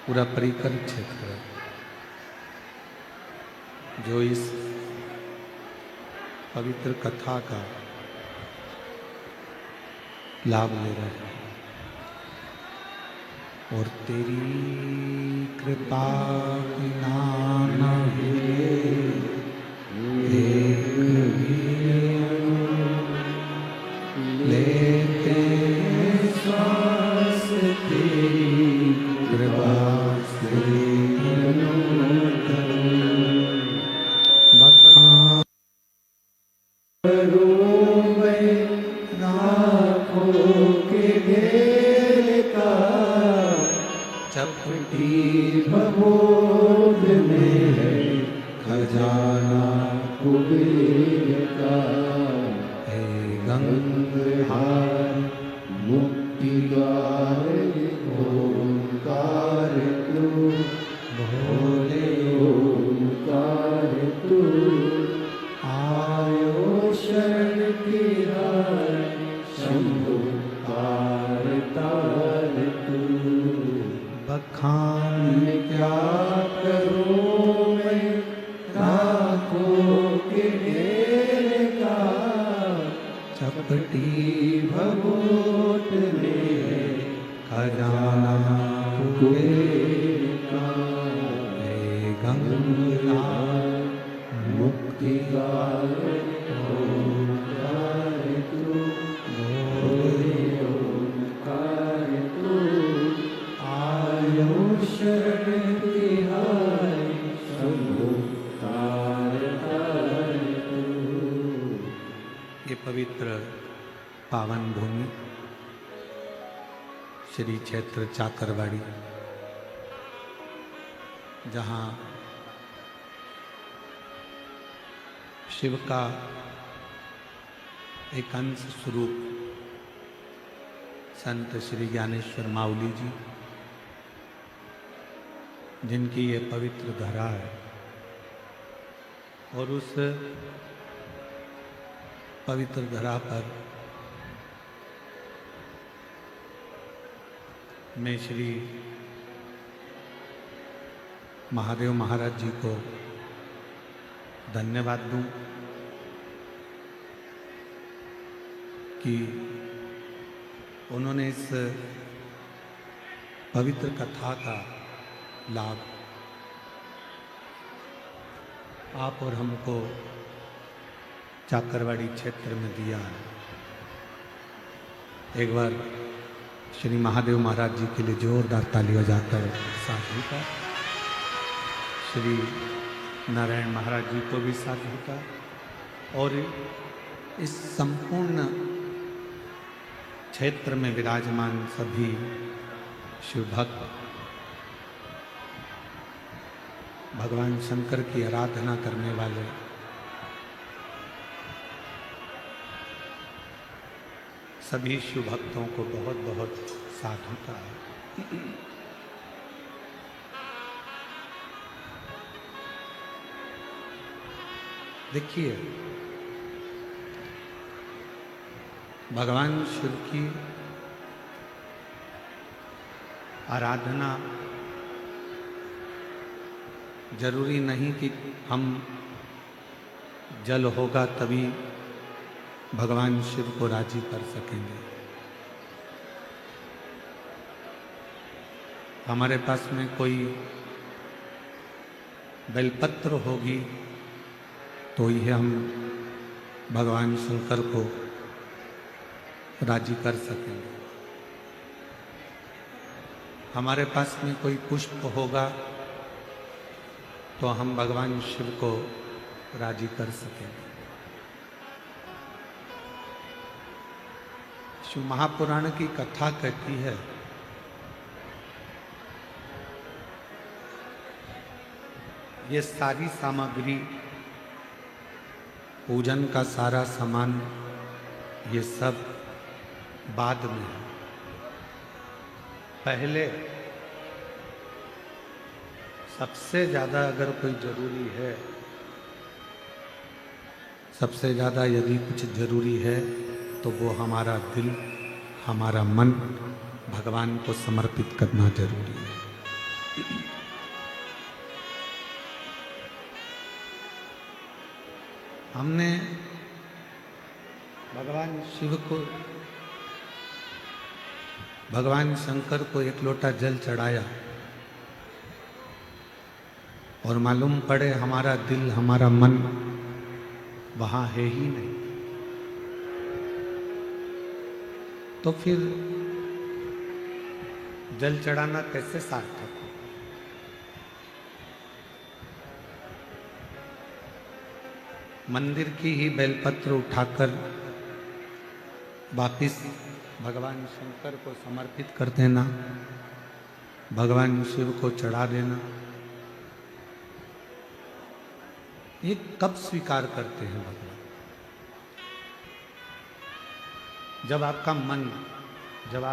पूरा परिकर क्षेत्र जो इस पवित्र कथा का लाभ ले रहे हैं और तेरी कृपा बिना न हिले एक भी लेते श्वास तेरी कृपा से बखान चपटी भगोद में है खजाना कुबेर का है गंगाहार मुक्ति द्वार ओंकार तू भोले ओंकार तू आयो शरण की शंभु तार तार तू बखान क्या करूं मैं राखों के ढेर का चपटी भगोट में खजाना कुबेर का है गंगा मुक्ति द्वार ओंकार तू भोले ओंकार तू आयो शरण तिहारी शंभु तार तार तू। ये पवित्र पावन भूमि श्री क्षेत्र चाकरवाड़ी, जहाँ शिव का एक अंश स्वरूप संत श्री ज्ञानेश्वर माउली जी, जिनकी ये पवित्र धरा है, और उस पवित्र धरा पर मैं श्री महादेव महाराज जी को धन्यवाद दूं कि उन्होंने इस पवित्र कथा का लाभ आप और हमको चाकरवाड़ी क्षेत्र में दिया है। एक बार श्री महादेव महाराज जी के लिए जोरदार ताली बजाकर साधु का, श्री नारायण महाराज जी को भी साधु का, और इस संपूर्ण क्षेत्र में विराजमान सभी शिव भक्त भगवान शंकर की आराधना करने वाले सभी शिव भक्तों को बहुत बहुत साधुता है। देखिए, भगवान शिव की आराधना जरूरी नहीं कि हम जल होगा तभी भगवान शिव को राजी कर सकेंगे। हमारे पास में कोई बेलपत्र होगी तो ही हम भगवान शंकर को राजी कर सकेंगे। हमारे पास में कोई पुष्प होगा तो हम भगवान शिव को राजी कर सकेंगे। शिव महापुराण की कथा कहती है ये सारी सामग्री, पूजन का सारा सामान, ये सब बाद में है। पहले सबसे ज़्यादा अगर कोई जरूरी है, सबसे ज़्यादा यदि कुछ जरूरी है तो वो हमारा दिल, हमारा मन भगवान को समर्पित करना जरूरी है। हमने भगवान शिव को, भगवान शंकर को एक लोटा जल चढ़ाया और मालूम पड़े हमारा दिल, हमारा मन वहां है ही नहीं, तो फिर जल चढ़ाना कैसे सार्थक हो? मंदिर की ही बेलपत्र उठाकर वापिस भगवान शंकर को समर्पित कर देना, भगवान शिव को चढ़ा देना, ये कब स्वीकार करते हैं भगवान? जब आपका मन, जब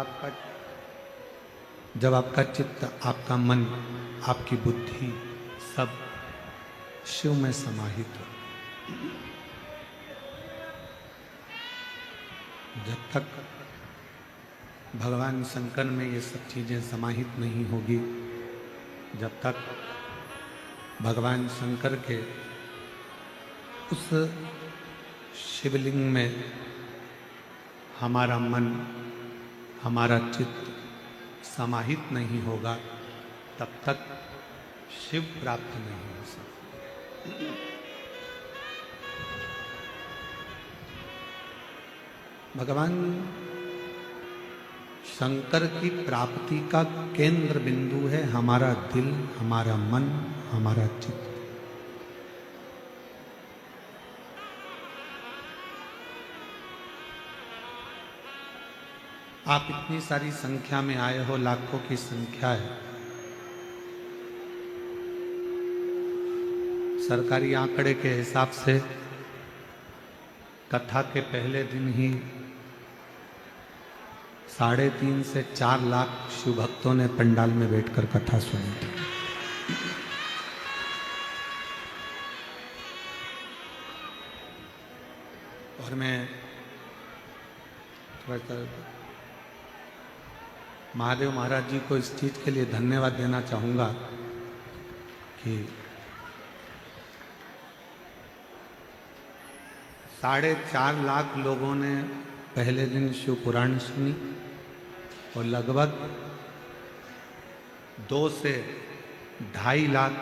आपका चित्त, आपका मन, आपकी बुद्धि सब शिव में समाहित हो। जब तक भगवान शंकर में ये सब चीजें समाहित नहीं होगी, जब तक भगवान शंकर के उस शिवलिंग में हमारा मन, हमारा चित्त समाहित नहीं होगा, तब तक शिव प्राप्त नहीं हो सकता। भगवान शंकर की प्राप्ति का केंद्र बिंदु है हमारा दिल, हमारा मन, हमारा चित्त। आप इतनी सारी संख्या में आए हो, लाखों की संख्या है। सरकारी आंकड़े के हिसाब से कथा के पहले दिन ही 3.5 से 4 लाख शिव भक्तों ने पंडाल में बैठकर कथा सुनी थी। और मैं महादेव महाराज जी को इस चीज के लिए धन्यवाद देना चाहूंगा कि 4.5 लाख लोगों ने पहले दिन शिव पुराण सुनी और लगभग 2 से 2.5 लाख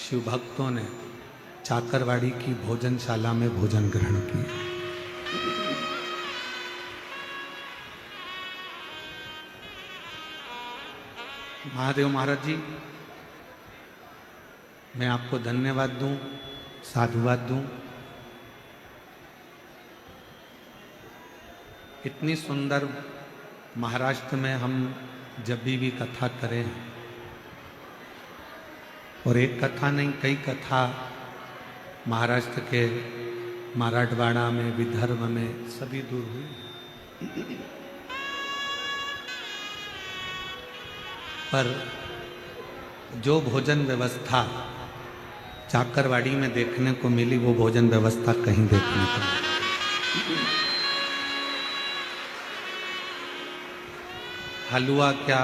शिव भक्तों ने चाकरवाड़ी की भोजनशाला में भोजन ग्रहण किया। महादेव महाराज जी, मैं आपको धन्यवाद दूं, साधुवाद दूं। इतनी सुंदर महाराष्ट्र में हम जब भी कथा करें, और एक कथा नहीं कई कथा महाराष्ट्र के मराठवाड़ा में, विदर्भ में सभी दूर हुई, पर जो भोजन व्यवस्था चाकरवाड़ी में देखने को मिली, वो भोजन व्यवस्था कहीं देखने को मिली। हलवा क्या,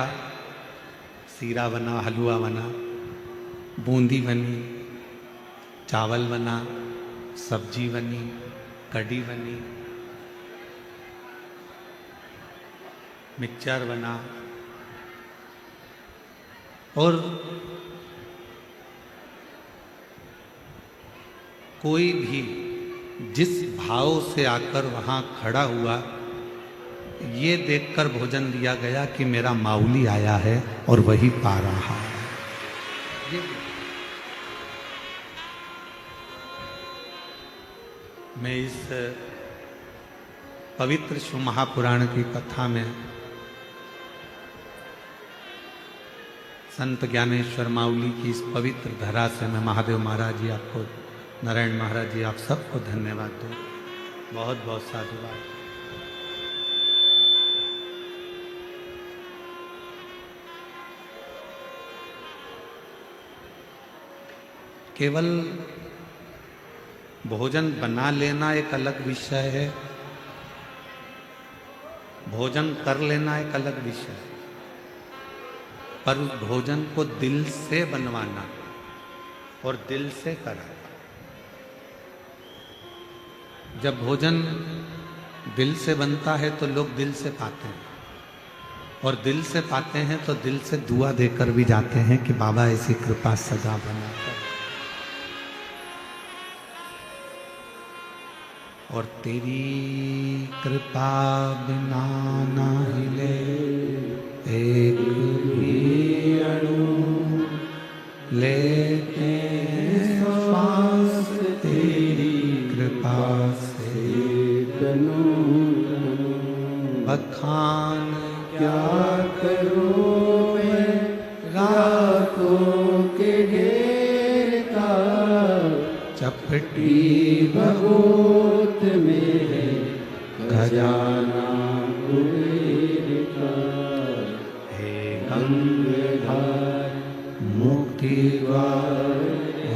सीरा बना, हलवा बना, बूंदी बनी, चावल बना, सब्जी बनी, कढ़ी बनी, मिक्सचर बना, और कोई भी जिस भाव से आकर वहां खड़ा हुआ, ये देखकर भोजन दिया गया कि मेरा माउली आया है और वही पा रहा है। मैं इस पवित्र शिव महापुराण की कथा में संत ज्ञानेश्वर माउली की इस पवित्र धरा से मैं महादेव महाराज जी आपको, नारायण महाराज जी आप सबको धन्यवाद दूं। बहुत बहुत साधुवाद। केवल भोजन बना लेना एक अलग विषय है, भोजन कर लेना एक अलग विषय है, पर उस भोजन को दिल से बनवाना और दिल से कराना, जब भोजन दिल से बनता है तो लोग दिल से पाते हैं, और दिल से पाते हैं तो दिल से दुआ देकर भी जाते हैं कि बाबा ऐसी कृपा सदा बना कर। और तेरी कृपा बिना ना हिले एक भी अणु, लेते श्वास तेरी कृपा से बखान क्या करूं मैं रातों के घेर का, चपटी भगोत में खजाना कुबेर का। हे गंगाधर मुक्ति द्वार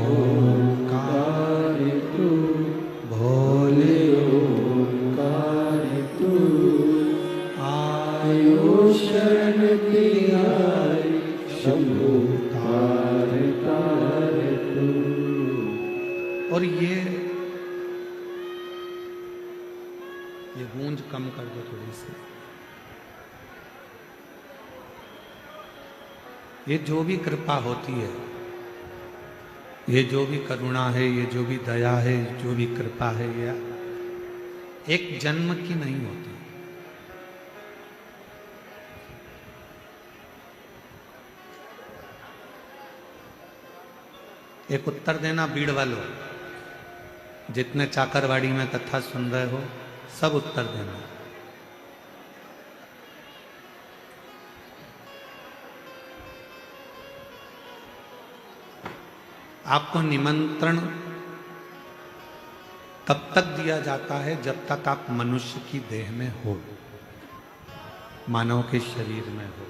ओंकार तू, भोले ओंकार तू, आयो शरण दिया शंभु तार तार तू। और ये गूंज कम कर दो थोड़ी सी। ये जो भी कृपा होती है, ये जो भी करुणा है, ये जो भी दया है, जो भी कृपा है, ये एक जन्म की नहीं होती। एक उत्तर देना बीड़ वालों, जितने चाकरवाड़ी में कथा सुन रहे हो सब उत्तर देना। आपको निमंत्रण तब तक दिया जाता है जब तक आप मनुष्य की देह में हो, मानव के शरीर में हो।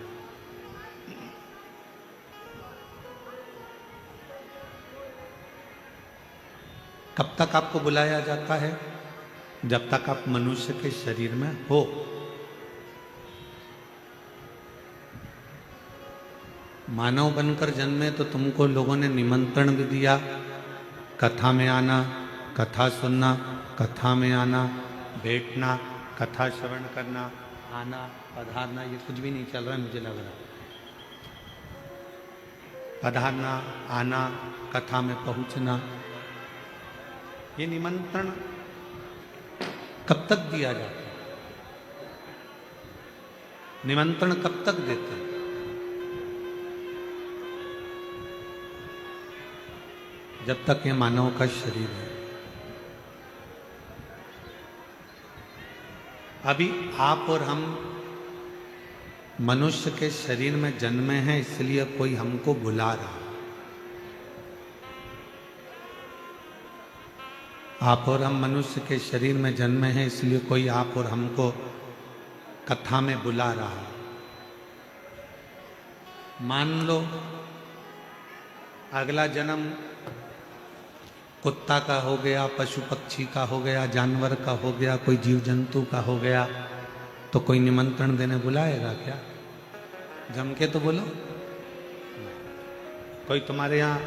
कब तक आपको बुलाया जाता है? जब तक आप मनुष्य के शरीर में हो। मानव बनकर जन्मे तो तुमको लोगों ने निमंत्रण भी दिया, कथा में आना, कथा सुनना, कथा में आना, बैठना, कथा श्रवण करना, आना, पधारना। ये कुछ भी नहीं चल रहा है मुझे लग रहा। पधारना, आना, कथा में पहुंचना, ये निमंत्रण कब तक दिया जाता है? निमंत्रण कब तक देते हैं? जब तक ये मानव का शरीर है। अभी आप और हम मनुष्य के शरीर में जन्मे हैं, इसलिए कोई हमको बुला रहा है। आप और हम मनुष्य के शरीर में जन्मे हैं, इसलिए कोई आप और हमको कथा में बुला रहा है। मान लो अगला जन्म कुत्ता का हो गया, पशु पक्षी का हो गया, जानवर का हो गया, कोई जीव जंतु का हो गया, तो कोई निमंत्रण देने बुलाएगा क्या? जम के तो बोलो। कोई तुम्हारे यहाँ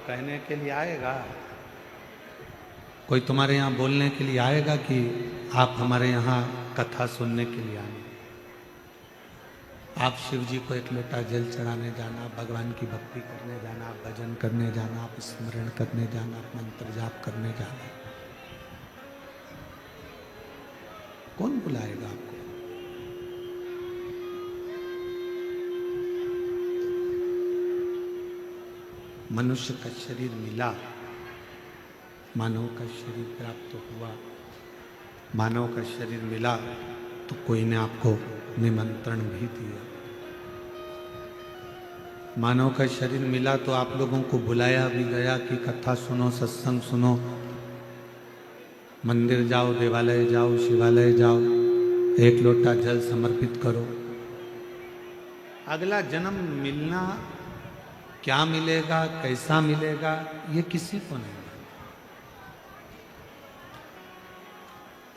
कहने के लिए आएगा? कोई तुम्हारे यहाँ बोलने के लिए आएगा कि आप हमारे यहाँ कथा सुनने के लिए आए? आप शिव जी को एक लोटा जल चढ़ाने जाना, भगवान की भक्ति करने जाना, आप भजन करने जाना, आप स्मरण करने जाना, आप मंत्र जाप करने जाना, कौन बुलाएगा आपको? मनुष्य का शरीर मिला, मानव का शरीर प्राप्त हुआ, मानव का शरीर मिला तो कोई ने आपको निमंत्रण भी दिया। मानव का शरीर मिला तो आप लोगों को बुलाया भी गया कि कथा सुनो, सत्संग सुनो, मंदिर जाओ, देवालय जाओ, शिवालय जाओ, एक लोटा जल समर्पित करो। अगला जन्म मिलना, क्या मिलेगा, कैसा मिलेगा, ये किसी को नहीं।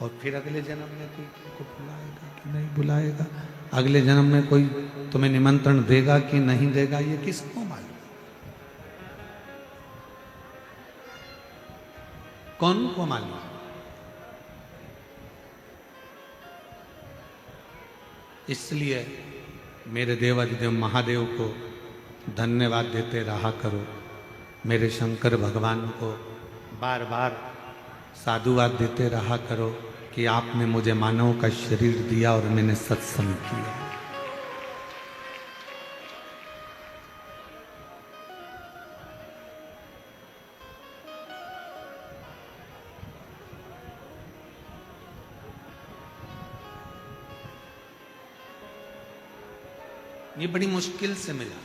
और फिर अगले जन्म में कोई तुमको बुलाएगा कि नहीं बुलाएगा, अगले जन्म में कोई तुम्हें निमंत्रण देगा कि नहीं देगा, ये किसको मालूम? कौन को मालूम? इसलिए मेरे देवाधिदेव महादेव को धन्यवाद देते रहा करो, मेरे शंकर भगवान को बार बार साधुवाद देते रहा करो कि आपने मुझे मानव का शरीर दिया और मैंने सत्संग किया। ये बड़ी मुश्किल से मिला।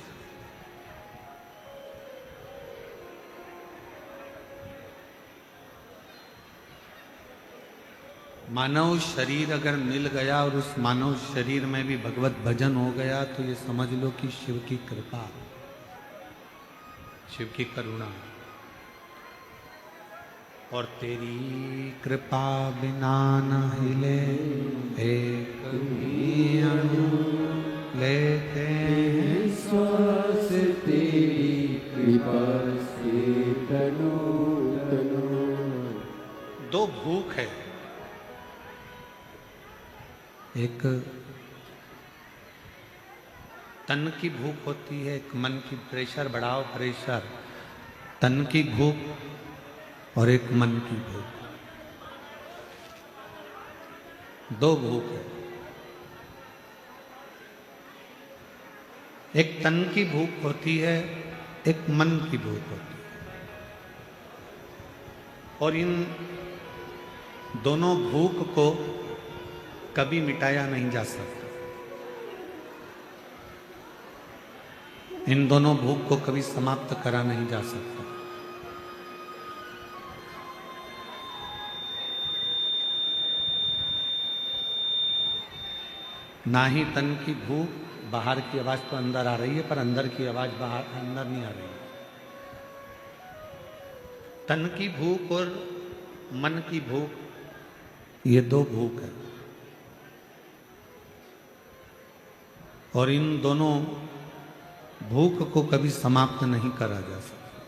मानव शरीर अगर मिल गया और उस मानव शरीर में भी भगवत भजन हो गया तो ये समझ लो कि शिव की कृपा, शिव की करुणा। और तेरी कृपा बिना न हिले एक भी अणु, लेते हैं श्वास तेरी कृपा से तनो तनो। दो भूख है, एक तन की भूख होती है, एक मन की। प्रेशर बढ़ाओ, प्रेशर। तन की भूख और एक मन की भूख, दो भूख है। एक तन की भूख होती है, एक मन की भूख होती है। और इन दोनों भूख को कभी मिटाया नहीं जा सकता। इन दोनों भूख को कभी समाप्त करा नहीं जा सकता। ना ही तन की भूख, बाहर की आवाज तो अंदर आ रही है पर अंदर की आवाज बाहर अंदर नहीं आ रही है। तन की भूख और मन की भूख, ये दो भूख है। और इन दोनों भूख को कभी समाप्त नहीं करा जा सकता।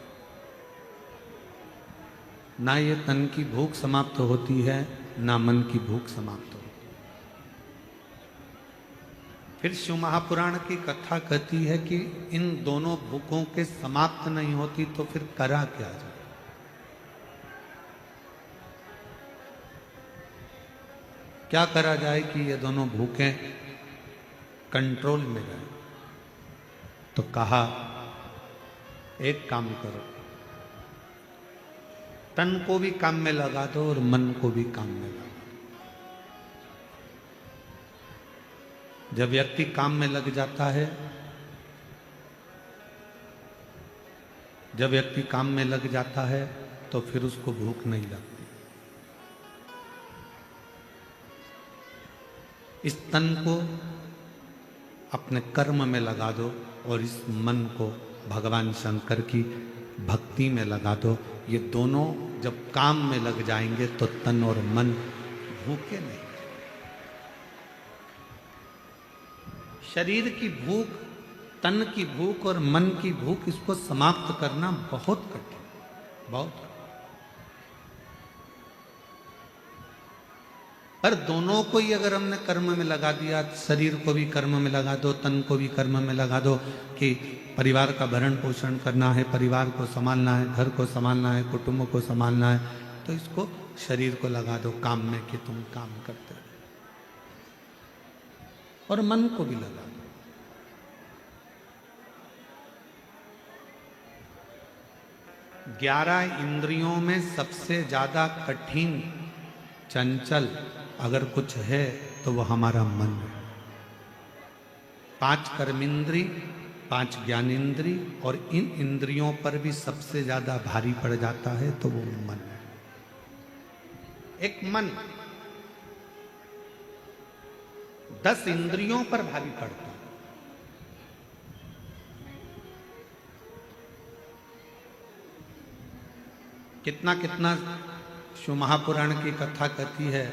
ना ये तन की भूख समाप्त होती है, ना मन की भूख समाप्त होती है। फिर शिव महापुराण की कथा कहती है कि इन दोनों भूखों के समाप्त नहीं होती तो फिर करा क्या जाए। क्या करा जाए कि ये दोनों भूखें कंट्रोल में रहे। तो कहा एक काम करो, तन को भी काम में लगा दो और मन को भी काम में लगा दो। जब व्यक्ति काम में लग जाता है, जब व्यक्ति काम में लग जाता है तो फिर उसको भूख नहीं लगती। इस तन को अपने कर्म में लगा दो और इस मन को भगवान शंकर की भक्ति में लगा दो। ये दोनों जब काम में लग जाएंगे तो तन और मन भूखे नहीं। शरीर की भूख, तन की भूख और मन की भूख, इसको समाप्त करना बहुत कठिन, बहुत। पर दोनों को ही अगर हमने कर्म में लगा दिया, शरीर को भी कर्म में लगा दो, तन को भी कर्म में लगा दो कि परिवार का भरण पोषण करना है, परिवार को संभालना है, घर को संभालना है, कुटुंब को संभालना है, तो इसको शरीर को लगा दो काम में कि तुम काम करते हो। और मन को भी लगा दो। 11 इंद्रियों में सबसे ज्यादा कठिन, चंचल अगर कुछ है तो वो हमारा मन है। 5 कर्मेंद्री, 5 ज्ञानेंद्री, और इन इंद्रियों पर भी सबसे ज्यादा भारी पड़ जाता है तो वो मन है। एक मन 10 इंद्रियों पर भारी पड़ता है। कितना कितना शिव महापुराण की कथा कहती है,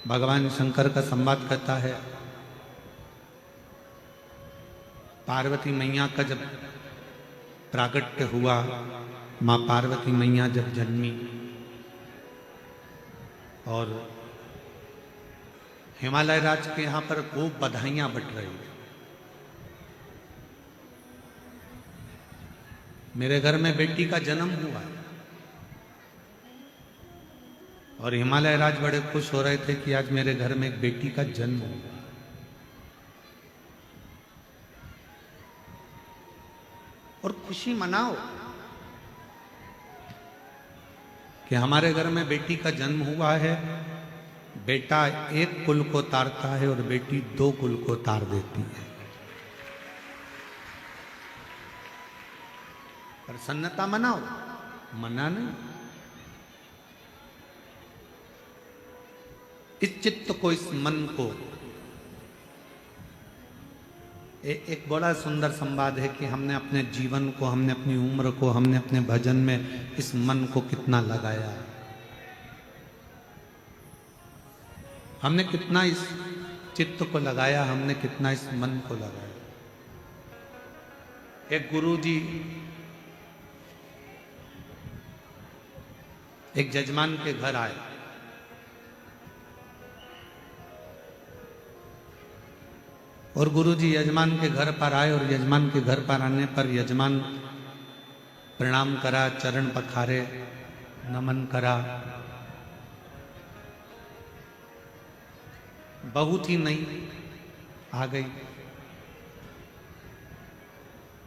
भगवान शंकर का संवाद कहता है। पार्वती मैया का जब प्रागट्य हुआ, माँ पार्वती मैया जब जन्मी और हिमालय राज के यहां पर खूब बधाइयां बट रही हैं। मेरे घर में बेटी का जन्म हुआ और हिमालय राज बड़े खुश हो रहे थे कि आज मेरे घर में एक बेटी का जन्म हुआ। और खुशी मनाओ कि हमारे घर में बेटी का जन्म हुआ है। बेटा एक कुल को तारता है और बेटी दो कुल को तार देती है। प्रसन्नता मनाओ, मना नहीं। इस चित्त को, इस मन को, एक बड़ा सुंदर संवाद है कि हमने अपने जीवन को, हमने अपनी उम्र को, हमने अपने भजन में इस मन को कितना लगाया, हमने कितना इस चित्त को लगाया, हमने कितना इस मन को लगाया। एक गुरुजी एक जजमान के घर आए और गुरुजी यजमान के घर पर आए और यजमान के घर पर आने पर यजमान प्रणाम करा, चरण पखारे, नमन करा। बहू थी नई, आ गई,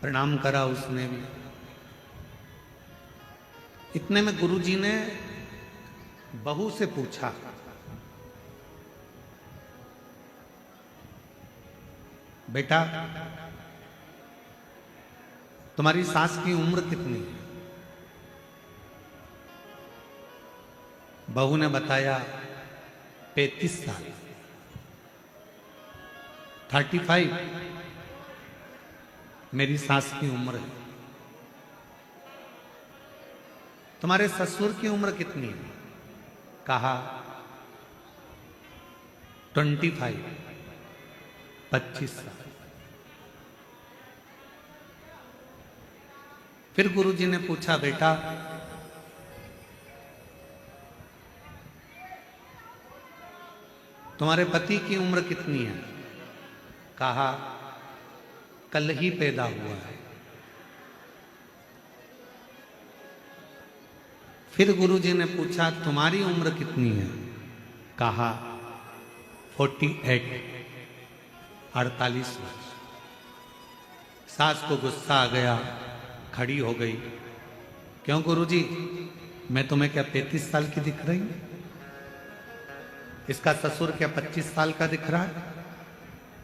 प्रणाम करा उसने भी। इतने में गुरुजी ने बहू से पूछा, बेटा तुम्हारी सास की उम्र कितनी है? बहू ने बताया 35 साल, 35 मेरी सास की उम्र है। तुम्हारे ससुर की उम्र कितनी है? कहा 25, 25 साल। फिर गुरुजी ने पूछा, बेटा तुम्हारे पति की उम्र कितनी है? कहा कल ही पैदा हुआ है। फिर गुरुजी ने पूछा, तुम्हारी उम्र कितनी है? कहा 48, 48 वर्ष। सास को गुस्सा आ गया, खड़ी हो गई। क्यों गुरुजी, मैं तुम्हें क्या 35 साल की दिख रही हूं? इसका ससुर क्या 25 साल का दिख रहा है?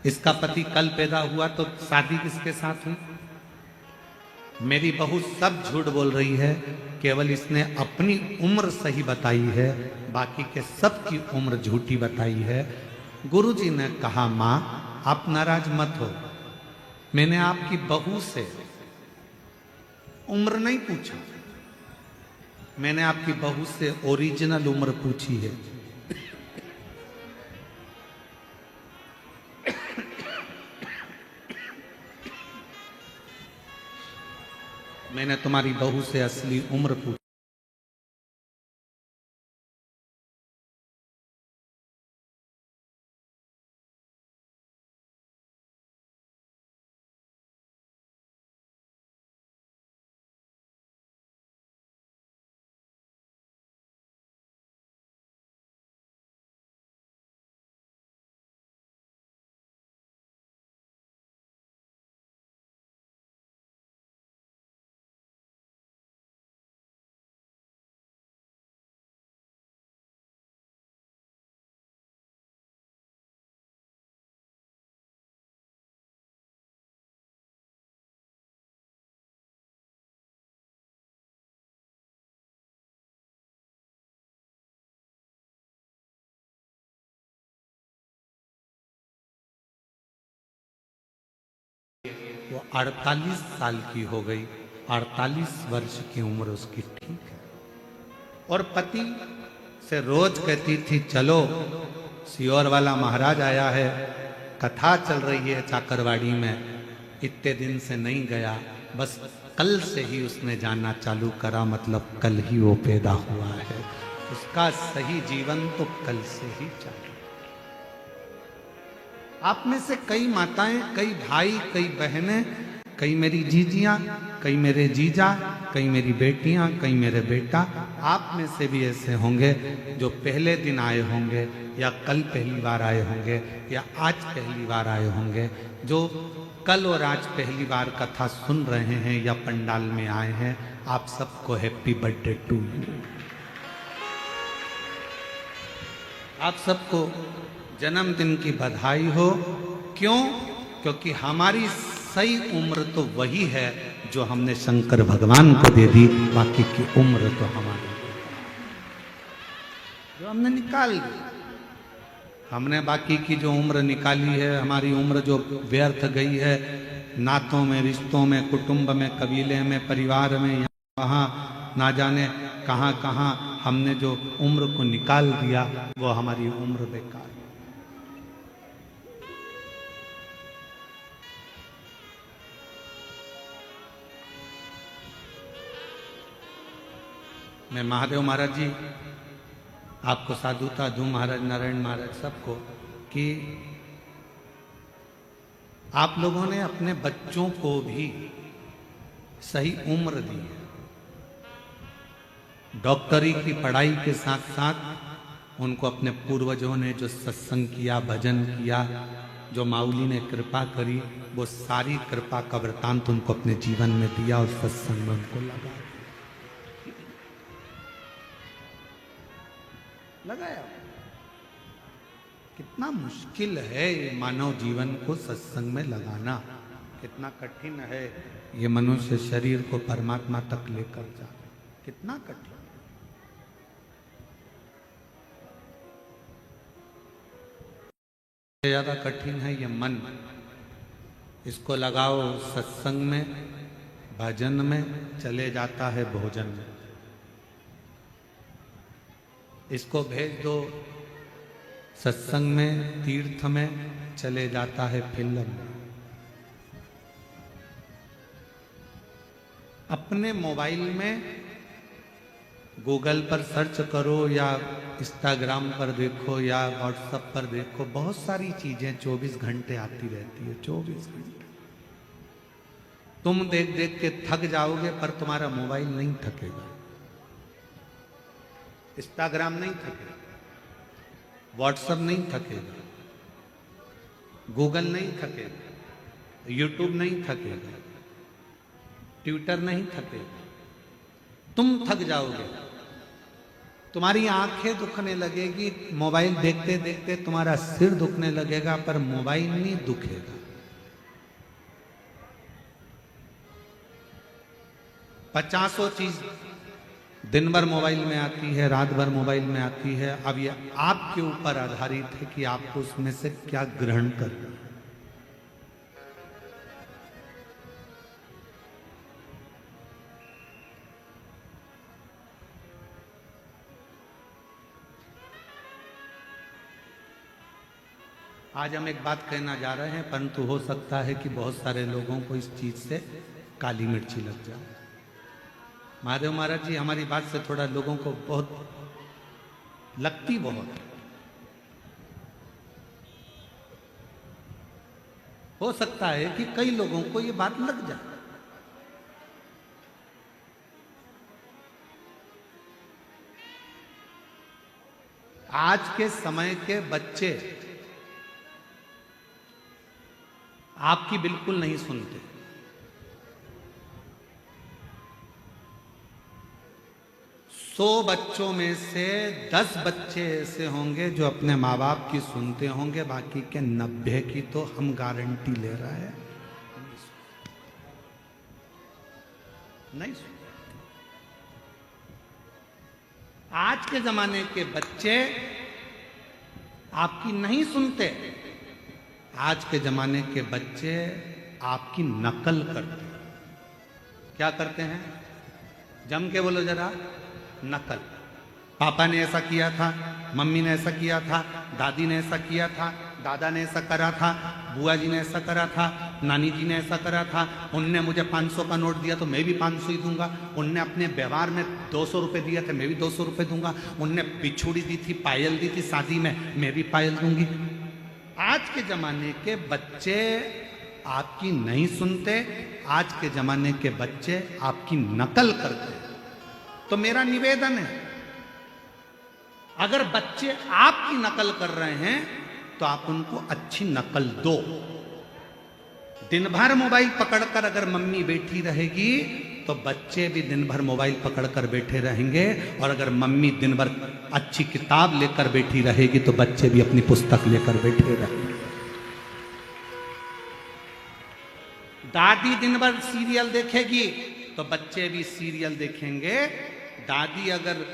इसका पति कल पैदा हुआ तो शादी किसके साथ हुई? मेरी बहू सब झूठ बोल रही है, केवल इसने अपनी उम्र सही बताई है, बाकी के सब की उम्र झूठी बताई है। गुरुजी ने कहा, मां आप नाराज मत हो, मैंने आपकी बहू से उम्र नहीं पूछा, मैंने आपकी बहू से ओरिजिनल उम्र पूछी है। मैंने तुम्हारी बहू से असली उम्र पूछी। वो 48 साल की हो गई, 48 वर्ष की उम्र उसकी ठीक है। और पति से रोज कहती थी, चलो सियोर वाला महाराज आया है, कथा चल रही है चाकरवाड़ी में, इतने दिन से नहीं गया, बस कल से ही उसने जाना चालू करा, मतलब कल ही वो पैदा हुआ है, उसका सही जीवन तो कल से ही चालू। आप में से कई माताएं, कई भाई, कई बहनें, कई मेरी जीजियां, कई मेरे जीजा, कई मेरी बेटियां, कई मेरे बेटा, आप में से भी ऐसे होंगे जो पहले दिन आए होंगे या कल पहली बार आए होंगे या आज पहली बार आए होंगे, जो कल और आज पहली बार कथा सुन रहे हैं या पंडाल में आए हैं। आप सबको हैप्पी बर्थडे टू यू। आप सबको जन्मदिन की बधाई हो। क्यों? क्योंकि हमारी सही उम्र तो वही है जो हमने शंकर भगवान को दे दी, बाकी की उम्र तो हमारी जो हमने निकाल दी। हमने बाकी की जो उम्र निकाली है, हमारी उम्र जो व्यर्थ गई है नातों में, रिश्तों में, कुटुंब में, कबीले में, परिवार में, यहाँ वहाँ ना जाने कहाँ कहाँ हमने जो उम्र को निकाल दिया, वो हमारी उम्र बेकार। मैं महादेव महाराज जी आपको साधुता दूं, महाराज नारायण महाराज सबको, कि आप लोगों ने अपने बच्चों को भी सही उम्र दी है। डॉक्टरी की पढ़ाई के साथ साथ उनको अपने पूर्वजों ने जो सत्संग किया, भजन किया, जो माउली ने कृपा करी, वो सारी कृपा का वृतांत उनको अपने जीवन में दिया और सत्संग में उनको लगाया। कितना मुश्किल है ये मानव जीवन को सत्संग में लगाना, कितना कठिन है ये मनुष्य शरीर को परमात्मा तक लेकर जाना, कितना कठिन। ज्यादा कठिन है ये मन। इसको लगाओ सत्संग में, भजन में, चले जाता है भोजन में। इसको भेज दो सत्संग में, तीर्थ में, चले जाता है फिल्म में। अपने मोबाइल में गूगल पर सर्च करो या इंस्टाग्राम पर देखो या व्हाट्सएप पर देखो, बहुत सारी चीजें 24 घंटे आती रहती है। 24 घंटे तुम देख देख के थक जाओगे, पर तुम्हारा मोबाइल नहीं थकेगा, इंस्टाग्राम नहीं थकेगा, व्हाट्सएप नहीं थकेगा, गूगल नहीं थकेगा, यूट्यूब नहीं थकेगा, ट्विटर नहीं थकेगा। तुम थक जाओगे, तुम्हारी आंखें दुखने लगेगी, मोबाइल देखते देखते तुम्हारा सिर दुखने लगेगा, पर मोबाइल नहीं दुखेगा। पचासों चीज दिन भर मोबाइल में आती है, रात भर मोबाइल में आती है। अब ये आपके ऊपर आधारित है कि आपको उसमें से क्या ग्रहण करना। आज हम एक बात कहना जा रहे हैं, परंतु हो सकता है कि बहुत सारे लोगों को इस चीज से काली मिर्ची लग जाए। महादेव महाराज जी हमारी बात से थोड़ा लोगों को बहुत लगती बहुत हो सकता है कि कई लोगों को ये बात लग जाए। आज के समय के बच्चे आपकी बिल्कुल नहीं सुनते। 100 बच्चों में से 10 बच्चे ऐसे होंगे जो अपने माँ बाप की सुनते होंगे, बाकी के 90 की तो हम गारंटी ले रहे हैं नहीं सुनते। आज के जमाने के बच्चे आपकी नहीं सुनते। आज के जमाने के बच्चे आपकी नकल करते हैं। क्या करते हैं? जम के बोलो जरा। नकल। पापा ने ऐसा किया था, मम्मी ने ऐसा किया था, दादी ने ऐसा किया था, दादा ने ऐसा करा था, बुआ जी ने ऐसा करा था, नानी जी ने ऐसा करा था। उनने मुझे 500 का नोट दिया तो मैं भी 500 ही दूंगा। उनने अपने व्यवहार में 200 रुपये दिया थे, मैं भी 200 रुपये दूंगा। उनने बिछुड़ी दी थी, पायल दी थी शादी में, मैं भी पायल दूंगी। आज के जमाने के बच्चे आपकी नहीं सुनते, आज के जमाने के बच्चे आपकी नकल करते। तो मेरा निवेदन है, अगर बच्चे आपकी नकल कर रहे हैं तो आप उनको अच्छी नकल दो। दिन भर मोबाइल पकड़कर अगर मम्मी बैठी रहेगी तो बच्चे भी दिन भर मोबाइल पकड़कर बैठे रहेंगे, और अगर मम्मी दिन भर अच्छी किताब लेकर बैठी रहेगी तो बच्चे भी अपनी पुस्तक लेकर बैठे रहेंगे। दादी दिन भर सीरियल देखेगी तो बच्चे भी सीरियल देखेंगे। दादी अगर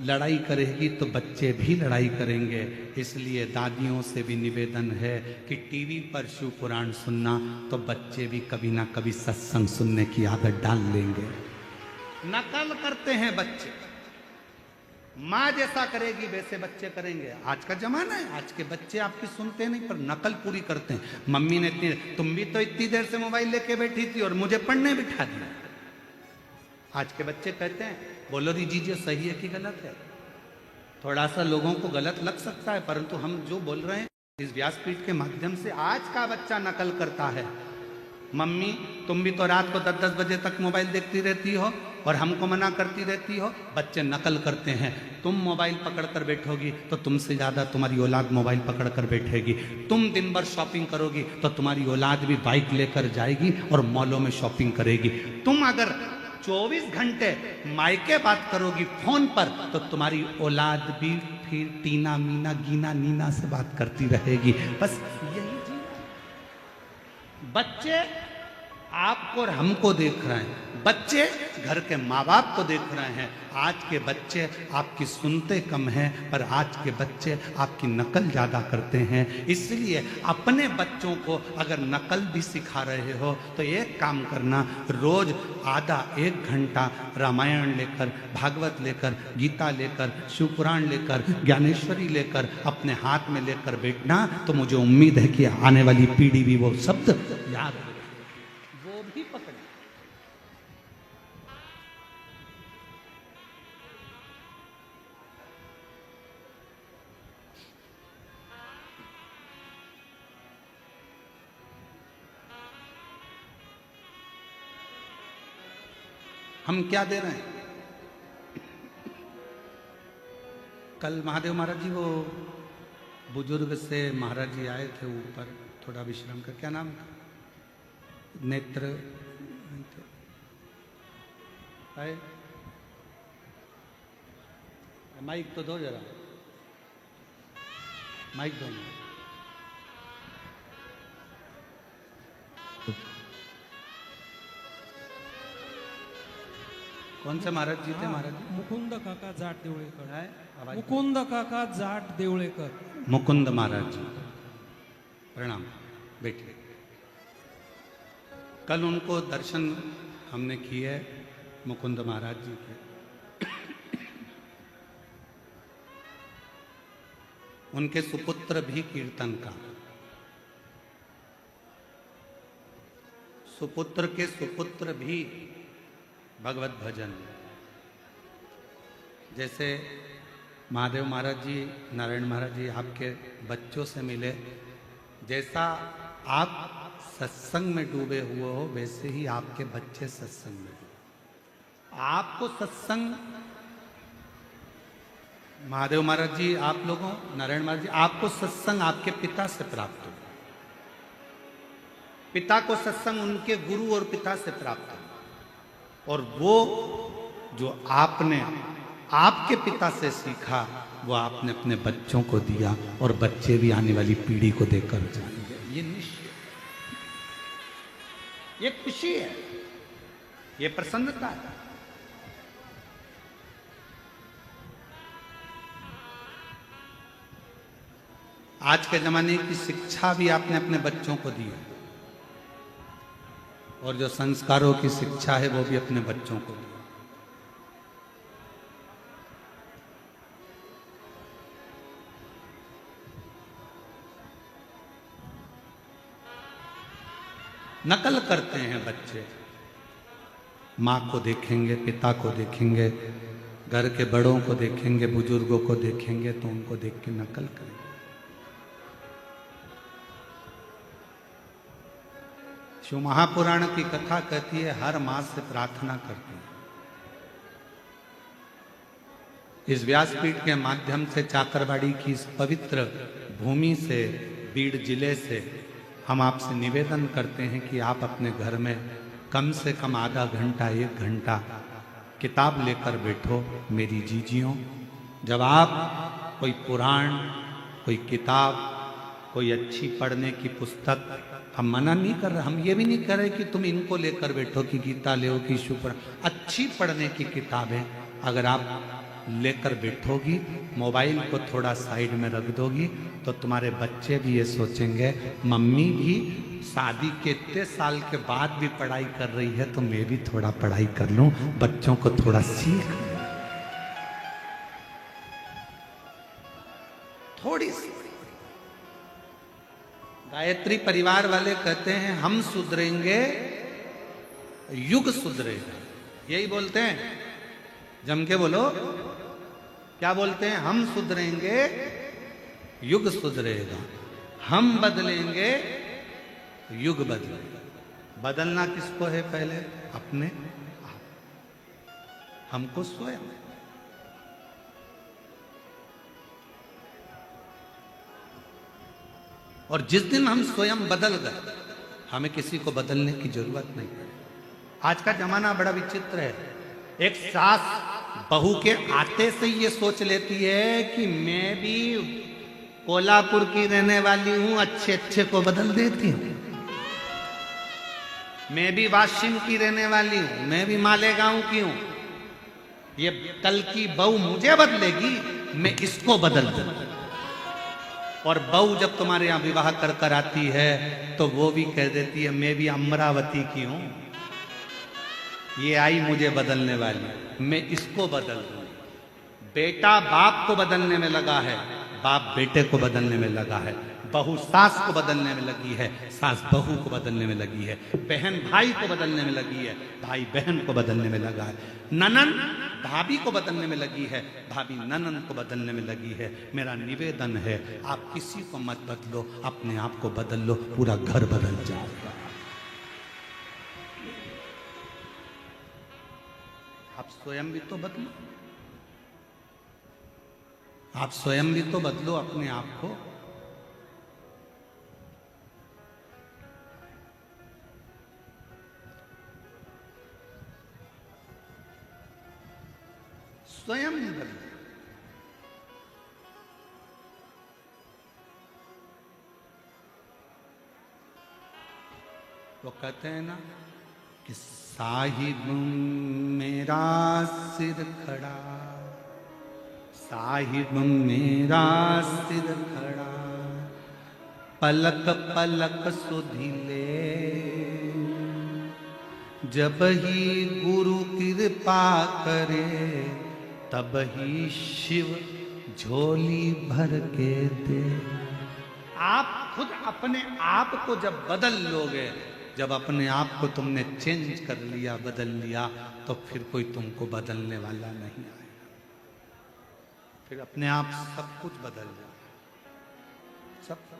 लड़ाई करेगी तो बच्चे भी लड़ाई करेंगे। इसलिए दादियों से भी निवेदन है कि टीवी पर शिव पुराण सुनना तो बच्चे भी कभी ना कभी सत्संग सुनने की आदत डाल लेंगे। नकल करते हैं बच्चे, माँ जैसा करेगी वैसे बच्चे करेंगे। आज का जमाना है, आज के बच्चे आपकी सुनते नहीं पर नकल पूरी करते हैं। मम्मी ने तुम भी तो इतनी देर से मोबाइल लेके बैठी थी और मुझे पढ़ने बिठा दिया। आज के बच्चे कहते हैं बोलो दीजिए सही है कि गलत है। थोड़ा सा लोगों को गलत लग सकता है, परंतु हम जो बोल रहे हैं इस व्यासपीठ के माध्यम से आज का बच्चा नकल करता है। मम्मी तुम भी तो रात को 10-10 बजे तक मोबाइल देखती रहती हो और हमको मना करती रहती हो। बच्चे नकल करते हैं, तुम मोबाइल पकड़ कर बैठोगी तो तुमसे ज़्यादा तुम्हारी औलाद मोबाइल पकड़ कर बैठेगी। तुम दिन भर शॉपिंग करोगी तो तुम्हारी औलाद भी बाइक लेकर जाएगी और मॉलों में शॉपिंग करेगी। तुम अगर 24 घंटे मायके बात करोगी फोन पर तो तुम्हारी औलाद भी फिर टीना मीना गीना नीना से बात करती रहेगी। बस यही जी, बच्चे आपको और हमको देख रहे हैं, बच्चे घर के माँ बाप को देख रहे हैं। आज के बच्चे आपकी सुनते कम हैं पर आज के बच्चे आपकी नकल ज़्यादा करते हैं। इसलिए अपने बच्चों को अगर नकल भी सिखा रहे हो तो एक काम करना, रोज़ आधा 1 घंटा रामायण लेकर, भागवत लेकर, गीता लेकर, शिवपुराण लेकर, ज्ञानेश्वरी लेकर अपने हाथ में लेकर बैठना। तो मुझे उम्मीद है कि आने वाली पीढ़ी भी वो शब्द याद रखेगी, वो भी पकड़े। हम क्या दे रहे हैं? कल महादेव महाराज जी वो बुजुर्ग से महाराज जी आए थे ऊपर थोड़ा विश्राम कर, क्या नाम था? नेत्र आए, माइक तो दो जरा, माइक दो। कौन से महाराज जी थे? महाराज जी मुकुंद काका जाट देवळेकर है, मुकुंद काका जाट देवळेकर। मुकुंद महाराज जी प्रणाम, बैठिए। कल उनको दर्शन हमने किए मुकुंद महाराज जी के। उनके सुपुत्र भी कीर्तन का, सुपुत्र के सुपुत्र भी भगवत भजन। जैसे महादेव महाराज जी, नारायण महाराज जी आपके बच्चों से मिले, जैसा आप सत्संग में डूबे हुए हो वैसे ही आपके बच्चे सत्संग में डूबे। आपको सत्संग, महादेव महाराज जी आप लोगों, नारायण महाराज जी आपको सत्संग आपके पिता से प्राप्त हो, पिता को सत्संग उनके गुरु और पिता से प्राप्त हो, और वो जो आपने आपके पिता से सीखा वो आपने अपने बच्चों को दिया, और बच्चे भी आने वाली पीढ़ी को देकर जाएंगे। ये निश्चय, ये खुशी है, ये प्रसन्नता है। आज के जमाने की शिक्षा भी आपने अपने बच्चों को दी है, और जो संस्कारों की शिक्षा है वो भी अपने बच्चों को दी। नकल करते हैं बच्चे, माँ को देखेंगे, पिता को देखेंगे, घर के बड़ों को देखेंगे, बुजुर्गों को देखेंगे तो उनको देख के नकल करेंगे। शिव महापुराण की कथा कहती है हर मास से प्रार्थना करती है। इस व्यासपीठ के माध्यम से चाकरवाड़ी की इस पवित्र भूमि से, बीड़ जिले से हम आपसे निवेदन करते हैं कि आप अपने घर में कम से कम आधा घंटा, 1 घंटा किताब लेकर बैठो। मेरी जीजियों, जब आप कोई पुराण, कोई किताब, कोई अच्छी पढ़ने की पुस्तक, हम मना नहीं कर रहे, हम ये भी नहीं कर रहे कि तुम इनको लेकर बैठो कि गीता ले कि शिव, अच्छी पढ़ने की किताबें अगर आप लेकर बैठोगी, मोबाइल को थोड़ा साइड में रख दोगी, तो तुम्हारे बच्चे भी ये सोचेंगे मम्मी भी शादी के इतने साल के बाद भी पढ़ाई कर रही है, तो मैं भी थोड़ा पढ़ाई कर लूं, बच्चों को थोड़ा सीख, थोड़ी सी। गायत्री परिवार वाले कहते हैं हम सुधरेंगे युग सुधरेगा, यही बोलते हैं, जम के बोलो, क्या बोलते हैं? हम सुधरेंगे युग सुधरेगा, हम बदलेंगे युग बदलेगा। बदलना किसको है? पहले अपने आप, हमको स्वयं। और जिस दिन हम स्वयं बदल गए, हमें किसी को बदलने की जरूरत नहीं है। आज का जमाना बड़ा विचित्र है। एक सास बहू के आते से ये सोच लेती है कि मैं भी कोल्हापुर की रहने वाली हूं, अच्छे अच्छे को बदल देती हूं। मैं भी वाशिम की रहने वाली हूं, मैं भी मालेगांव की हूं। ये कल की बहू मुझे बदलेगी, मैं इसको बदल दूं। और बहू जब तुम्हारे यहां विवाह कर कर आती है तो वो भी कह देती है मैं भी अमरावती की हूं, ये आई मुझे बदलने वाली, मैं इसको बदल दूं। बेटा बाप को बदलने में लगा है, बाप बेटे को बदलने में लगा है, बहू सास को बदलने में लगी है, सास बहू को बदलने में लगी है, बहन भाई को बदलने में लगी है, भाई बहन को बदलने में लगा है, ननन भाभी को बदलने में लगी है, भाभी ननन को बदलने में लगी है। मेरा निवेदन है आप किसी को मत बदलो, अपने आप को बदल लो, पूरा घर बदल जाएगा। आप स्वयं भी तो बदलो, आप स्वयं भी तो बदलो अपने आप को। स्वयं बदलो। वो कहते हैं ना कि साहिब मेरा सिर खड़ा, साहिब मेरा सिर खड़ा, पलक पलक सुधिले, जब ही गुरु कृपा करे, तब ही शिव झोली भर के दे। आप खुद अपने आप को जब बदल लोगे, जब अपने आप को तुमने चेंज कर लिया, बदल लिया, तो फिर कोई तुमको बदलने वाला नहीं आएगा। फिर अपने आप सब कुछ बदल जाए, सब।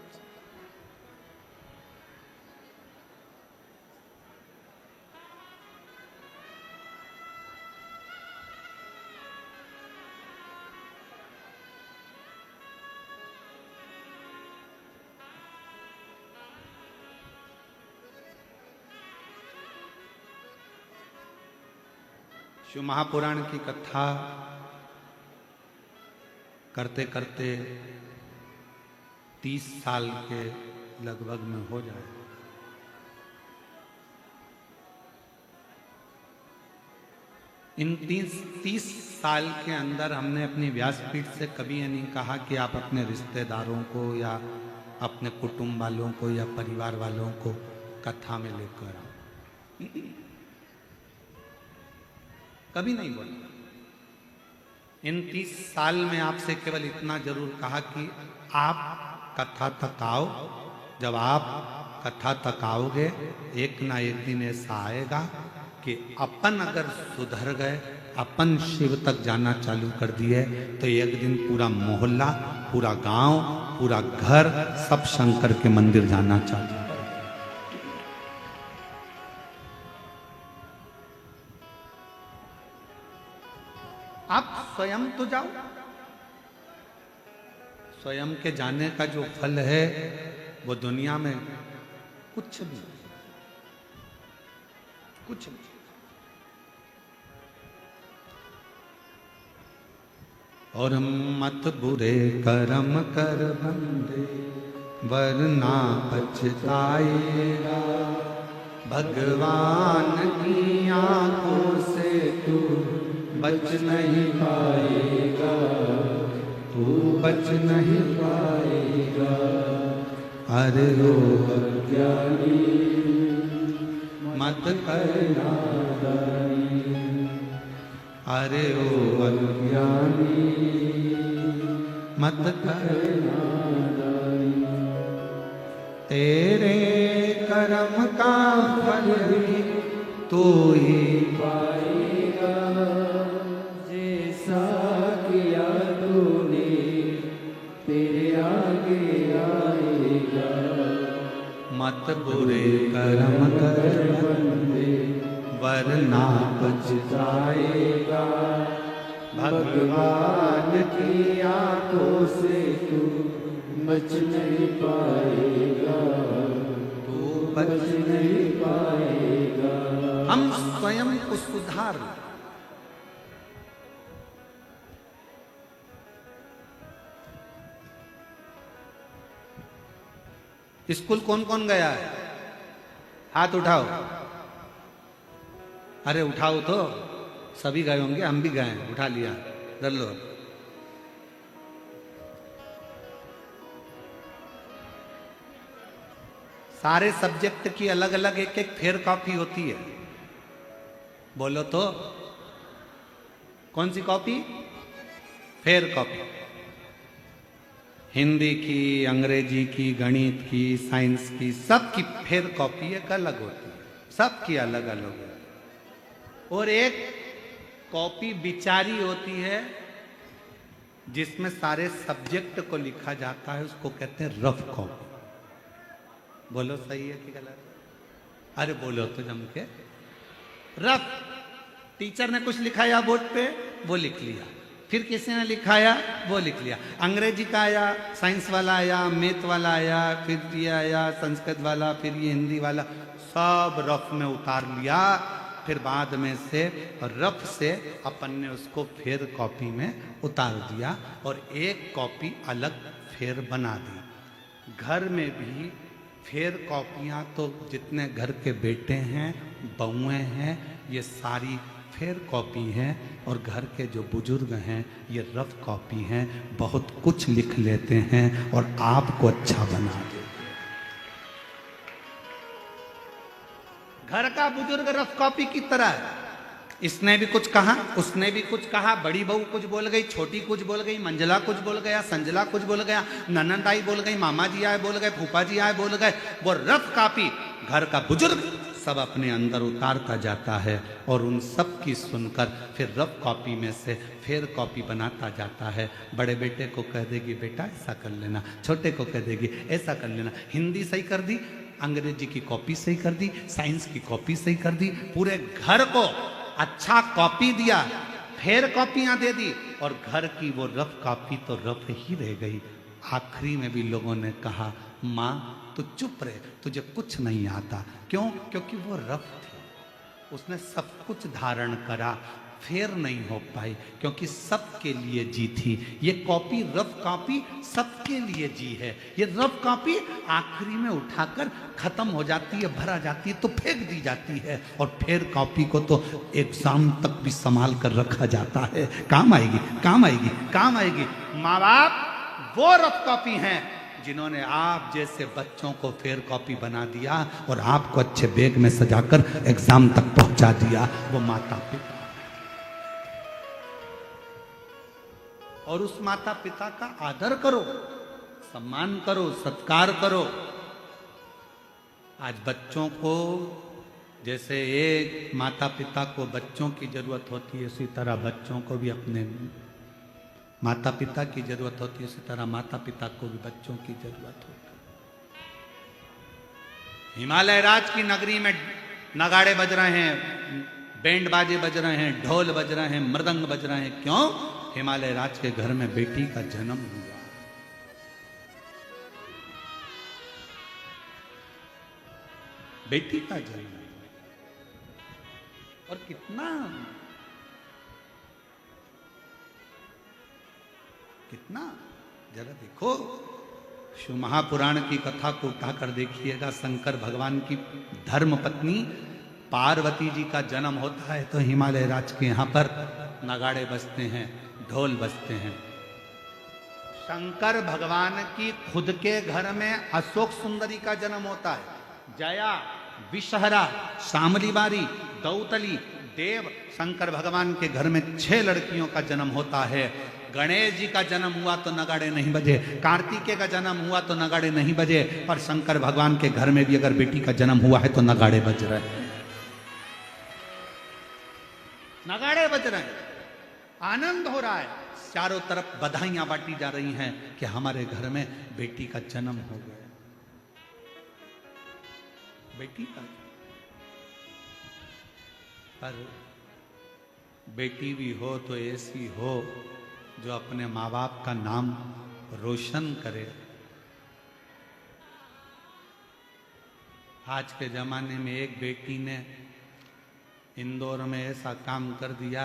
शिव महापुराण की कथा करते करते 30 साल के लगभग में हो जाए। इन 30 साल के अंदर हमने अपनी व्यासपीठ से कभी ये नहीं कहा कि आप अपने रिश्तेदारों को या अपने कुटुंब वालों को या परिवार वालों को कथा में लेकर आओ, कभी नहीं बोला। इन 30 साल में आपसे केवल इतना जरूर कहा कि आप कथा तक आओ। जब आप कथा तक आओगे, एक ना एक दिन ऐसा आएगा कि अपन अगर सुधर गए, अपन शिव तक जाना चालू कर दिए, तो एक दिन पूरा मोहल्ला, पूरा गांव, पूरा घर, सब शंकर के मंदिर जाना चालू। आप स्वयं तो जाओ। स्वयं के जाने का जो फल है वो दुनिया में कुछ भी, कुछ भी। और मत बुरे कर्म कर बंदे, वरना पछताएगा। भगवान की आंखों से तू बच नहीं पाएगा, तू बच नहीं पाएगा। अरे ओ अज्ञानी मत करना दानी, अरे ओ अज्ञानी मत करना दानी। तेरे कर्म का फल भी तू ही पाएगा, जैसा किया तूने तेरे आगे आएगा। मत बुरे कर्म कर बंदे, वरना पछताएगा। भगवान की आंखों से तू बच नहीं पाएगा, तू बच नहीं पाएगा। हम स्वयं को सुधार लें। स्कूल कौन कौन गया है? हाथ उठाओ। अरे उठाओ तो, सभी गए होंगे, हम भी गए, उठा लिया, कर लो। सारे सब्जेक्ट की अलग अलग एक एक फेयर कॉपी होती है। बोलो तो, कौन सी कॉपी? Fair copy. हिंदी की, अंग्रेजी की, गणित की, साइंस की, सबकी फेयर कॉपी एक अलग होती है, सबकी अलग अलग होती है। और एक कॉपी बिचारी होती है जिसमें सारे सब्जेक्ट को लिखा जाता है, उसको कहते हैं रफ कॉपी। बोलो सही है कि गलत? अरे बोलो तो जम के। रफ, टीचर ने कुछ लिखाया बोर्ड पे, वो लिख लिया, फिर किसी ने लिखाया, वो लिख लिया। अंग्रेजी का आया, साइंस वाला आया, मैथ वाला आया, फिर ये आया संस्कृत वाला, फिर ये हिंदी वाला, सब रफ में उतार लिया। फिर बाद में से रफ से अपन ने उसको फेयर कॉपी में उतार दिया और एक कॉपी अलग फेयर बना दी। घर में भी फेयर कॉपियाँ तो जितने घर के बेटे हैं, बहुएं हैं, ये सारी फेयर कॉपी हैं। और घर के जो बुजुर्ग हैं ये रफ कॉपी हैं, बहुत कुछ लिख लेते हैं और आपको अच्छा बना देते। घर का बुजुर्ग रफ कॉपी की तरह है। इसने भी कुछ कहा, उसने भी कुछ कहा, बड़ी बहू कुछ बोल गई, छोटी कुछ बोल गई, मंजला कुछ बोल गया, संजला कुछ बोल गया, ननद आई बोल गई, मामा जी आए बोल गए, फूफा जी आए बोल गए। वो रफ कॉपी घर का बुजुर्ग सब अपने अंदर उतारता जाता है और उन सब की सुनकर फिर रफ कॉपी में से फेयर कॉपी बनाता जाता है। बड़े बेटे को कह देगी बेटा ऐसा कर लेना, छोटे को कह देगी ऐसा कर लेना। हिंदी सही कर दी, अंग्रेजी की कॉपी सही कर दी, साइंस की कॉपी सही कर दी, पूरे घर को अच्छा कॉपी दिया, फेयर कॉपियां दे दी और घर की वो रफ कॉपी तो रफ ही रह गई। आखिरी में भी लोगों ने कहा माँ तू चुप रहे, तुझे कुछ नहीं आता। क्यों? क्योंकि वो रफ थी, उसने सब कुछ धारण करा, फेयर नहीं हो पाई क्योंकि सबके लिए जी थी। ये कॉपी, रफ कॉपी सबके लिए जी है। ये रफ कॉपी आखिरी में उठाकर खत्म हो जाती है, भरा जाती है तो फेंक दी जाती है। और फेयर कॉपी को तो एग्जाम तक भी संभाल कर रखा जाता है, काम आएगी, काम आएगी, काम आएगी। माँ बाप वो रफ कॉपी हैं जिन्होंने आप जैसे बच्चों को फेयर कॉपी बना दिया और आपको अच्छे बैग में सजाकर एग्जाम तक पहुंचा दिया, वो माता पिता। और उस माता पिता का आदर करो, सम्मान करो, सत्कार करो। आज बच्चों को जैसे एक माता पिता को बच्चों की जरूरत होती है, इसी तरह बच्चों को भी अपने माता पिता की जरूरत होती है, इसी तरह माता पिता को भी बच्चों की जरूरत होती है। हिमालय राज की नगरी में नगाड़े बज रहे हैं, बैंड बाजे बज रहे हैं, ढोल बज रहे हैं, मृदंग बज रहे हैं। क्यों? हिमालय राज के घर में बेटी का जन्म हुआ। बेटी का जन्म। और कितना कितना जरा देखो, शिव महापुराण की कथा को उठाकर देखिएगा। शंकर भगवान की धर्म पत्नी पार्वती जी का जन्म होता है तो हिमालय राज के यहां पर नगाड़े बजते हैं, ढोल बजते हैं। शंकर भगवान की खुद के घर में अशोक सुंदरी का जन्म होता है। जया, विषहरा, शामली बारी, दौतली, देव। शंकर भगवान के घर में 6 लड़कियों का जन्म होता है। गणेश जी का जन्म हुआ तो नगाड़े नहीं बजे, कार्तिकेय का जन्म हुआ तो नगाड़े नहीं बजे, और शंकर भगवान के घर में भी अगर बेटी का जन्म हुआ है तो नगाड़े बज रहे हैं। नगाड़े बज रहे हैं, आनंद हो रहा है, चारों तरफ बधाइयां बांटी जा रही हैं कि हमारे घर में बेटी का जन्म हो गया। बेटी का, पर बेटी भी हो तो ऐसी हो जो अपने माँ बाप का नाम रोशन करे। आज के जमाने में एक बेटी ने इंदौर में ऐसा काम कर दिया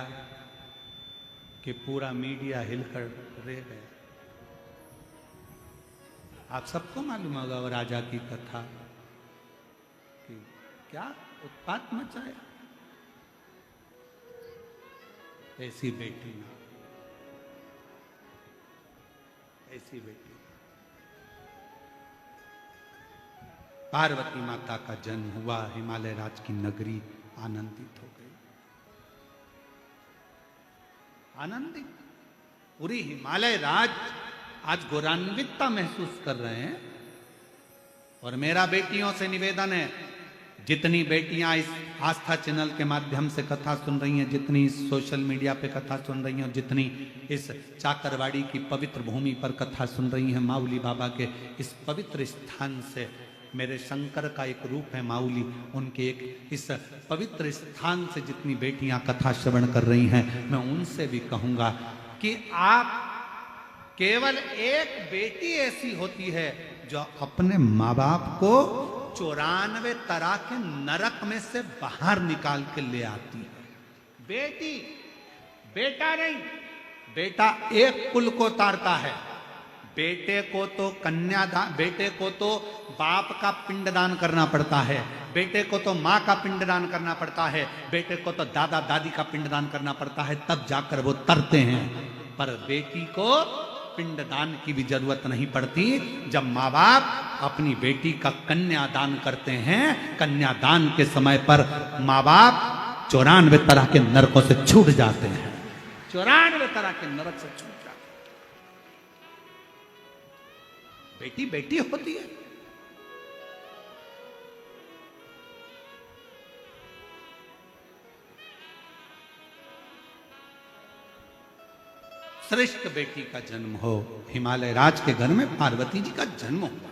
कि पूरा मीडिया हिलकर रह गया। आप सबको मालूम होगा वो राजा की कथा कि क्या उत्पात मचाया। ऐसी बेटी ना, ऐसी बेटी। पार्वती माता का जन्म हुआ, हिमालय राज की नगरी आनंदित हो गई। आनंदित, पूरी हिमालय राज आज गौरवान्वितता महसूस कर रहे हैं। और मेरा बेटियों से निवेदन है, जितनी बेटियां इस आस्था चैनल के माध्यम से कथा सुन रही हैं, जितनी सोशल मीडिया पे कथा सुन रही हैं, जितनी इस चाकरवाड़ी की पवित्र भूमि पर कथा सुन रही हैं, माउली बाबा के इस पवित्र स्थान से, मेरे शंकर का एक रूप है माउली, उनके एक इस पवित्र स्थान से जितनी बेटियां कथा श्रवण कर रही हैं, मैं उनसे भी कहूंगा कि आप, केवल एक बेटी ऐसी होती है जो अपने माँ बाप को 94 तरह के नरक में से बाहर निकाल के ले आती है। बेटी, बेटा नहीं। बेटा एक कुल को तारता है। बेटे को तो कन्यादान, बेटे को तो बाप का पिंडदान करना पड़ता है, बेटे को तो माँ का पिंडदान करना पड़ता है, बेटे को तो दादा दादी का पिंडदान करना पड़ता है, तब जाकर वो तरते हैं। पर बेटी को पिंडदान की भी जरूरत नहीं पड़ती जब माँ बाप अपनी बेटी का कन्यादान करते हैं। कन्यादान के समय पर माँ बाप 94 तरह के नरकों से छूट जाते हैं। 94 तरह के नरक से छूट जाते हैं। बेटी बेटी होती है। श्रेष्ठ बेटी का जन्म हो। हिमालय राज के घर में पार्वती जी का जन्म हुआ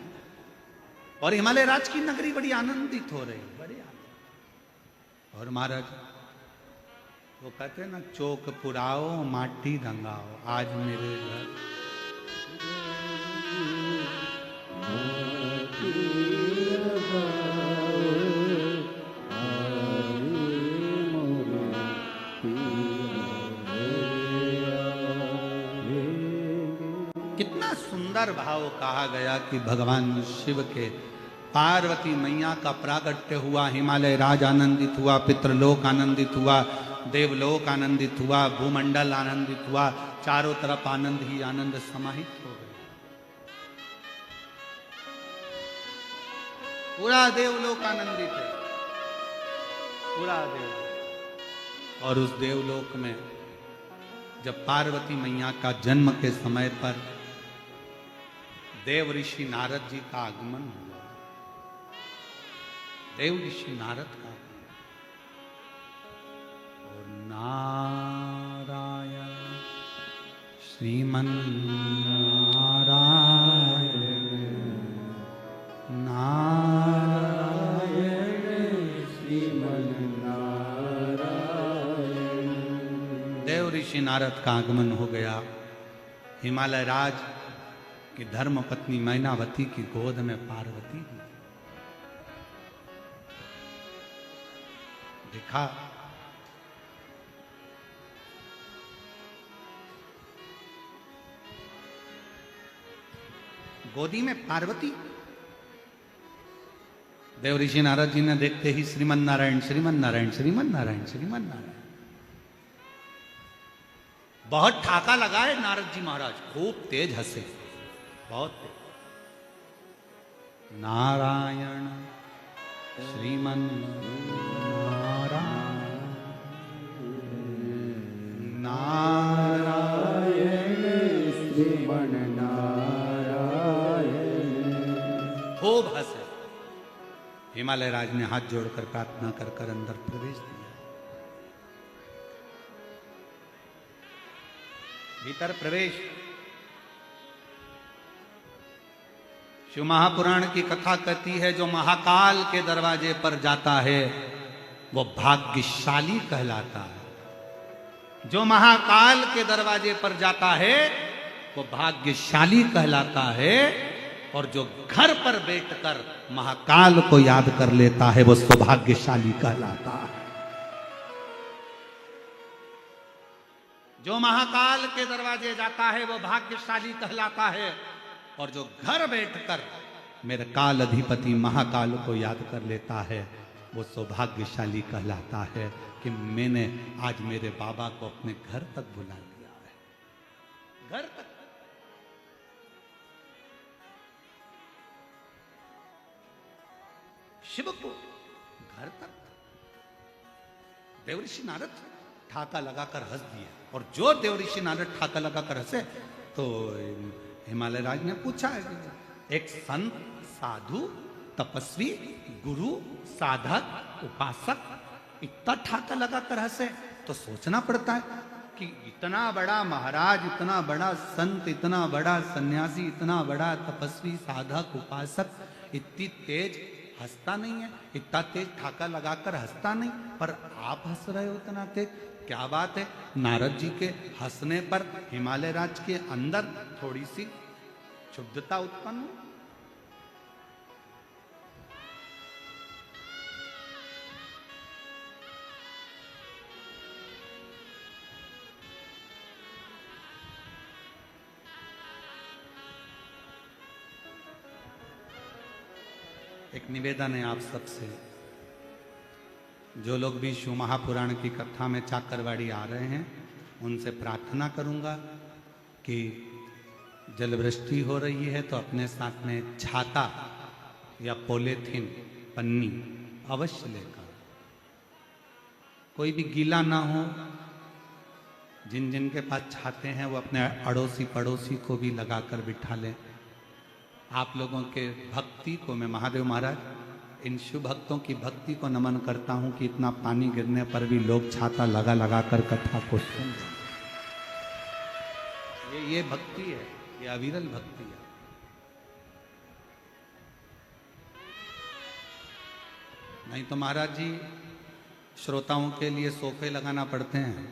और हिमालय राज की नगरी बड़ी आनंदित हो रही, बड़ी आनंद। और महाराज वो कहते हैं ना, चौक पुराओ माटी रंगाओ, आज मेरे घर कितना सुंदर भाव कहा गया कि भगवान शिव के पार्वती मैया का प्रागट्य हुआ, हिमालय राज आनंदित हुआ, पितृलोक आनंदित हुआ, देवलोक आनंदित हुआ, भूमंडल आनंदित हुआ, चारों तरफ आनंद ही आनंद समाहित हो गए। पूरा देवलोक आनंदित है, पूरा देवलोक। और उस देवलोक में जब पार्वती मैया का जन्म के समय पर देव ऋषि नारद जी का आगमन हुआ, देव ऋषि नारद का, और नारायण श्रीमन नारायण नारायण श्रीमन नारायण देव ऋषि नारद का आगमन हो गया। हिमालय राज की धर्म पत्नी मैनावती की गोद में पार्वती दी। देखा गोदी में पार्वती। देव ऋषि नारद जी ने देखते ही श्रीमन नारायण श्रीमन नारायण श्रीमन नारायण श्रीमन नारायण। बहुत ठाका लगाए नारद जी महाराज, खूब तेज हंसे, बहुत तेज। नारायण श्रीमन नारायण नारायण श्रीमन नारायण। खूब हंसे। हिमालय राज ने हाथ जोड़कर प्रार्थना कर कर अंदर प्रवेश दिया। भीतर प्रवेश। शिव महापुराण की कथा कहती है जो महाकाल के दरवाजे पर जाता है वो भाग्यशाली कहलाता है। जो महाकाल के दरवाजे पर जाता है वो भाग्यशाली कहलाता है। और जो घर पर बैठकर महाकाल को याद कर लेता है वो सौभाग्यशाली कहलाता है। जो महाकाल के दरवाजे जाता है वो भाग्यशाली कहलाता है। और जो घर बैठकर मेरे काल अधिपति महाकाल को याद कर लेता है वो सौभाग्यशाली कहलाता है कि मैंने आज मेरे बाबा को अपने घर तक बुला लिया है। घर तक। शिव को घर तक। देवऋषि नारद ठाका लगाकर हंस दिए। और जो देवऋषि नारद ठाका लगाकर हंसे तो हिमालय राज ने पूछा, एक संत साधु तपस्वी गुरु साधक उपासक इतना ठाका लगाकर हंसे तो सोचना पड़ता है कि इतना बड़ा महाराज, इतना बड़ा संत, इतना बड़ा सन्यासी, इतना बड़ा तपस्वी साधक उपासक इतनी तेज हंसता नहीं है, इतना तेज ठाका लगाकर हंसता नहीं, पर आप हंस रहे हो इतना तेज, क्या बात है? नारद जी के हंसने पर हिमालय राज के अंदर थोड़ी सी क्षुब्धता उत्पन्न हुई। एक निवेदन है आप सबसे, जो लोग भी शिव महापुराण की कथा में चाकरवाड़ी आ रहे हैं उनसे प्रार्थना करूंगा कि जलवृष्टि हो रही है तो अपने साथ में छाता या पॉलीथीन पन्नी अवश्य लेकर, कोई भी गीला ना हो। जिन जिन के पास छाते हैं वो अपने अड़ोसी पड़ोसी को भी लगाकर बिठा लें। आप लोगों के भक्ति को मैं महादेव महाराज इन शिव भक्तों की भक्ति को नमन करता हूं कि इतना पानी गिरने पर भी लोग छाता लगा लगा कर कथा को सुन। ये भक्ति है, ये अविरल भक्ति है। नहीं तो महाराज जी श्रोताओं के लिए सोफे लगाना पड़ते हैं,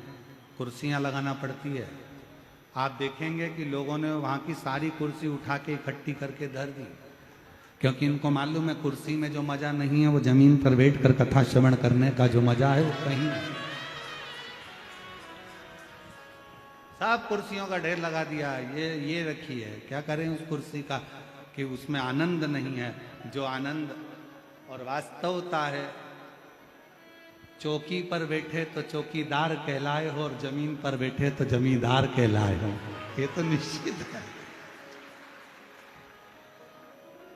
कुर्सियां लगाना पड़ती है। आप देखेंगे कि लोगों ने वहां की सारी कुर्सी उठा के इकट्ठी करके धर दी, क्योंकि इनको मालूम है कुर्सी में जो मजा नहीं है वो जमीन पर बैठकर कथा श्रवण करने का जो मजा है वो कहीं नहीं। सब कुर्सियों का ढेर लगा दिया, ये रखी है, क्या करें उस कुर्सी का कि उसमें आनंद नहीं है। जो आनंद और वास्तवता है, चौकी पर बैठे तो चौकीदार कहलाए हो और जमीन पर बैठे तो जमींदार कहलाए हो, ये तो निश्चित है।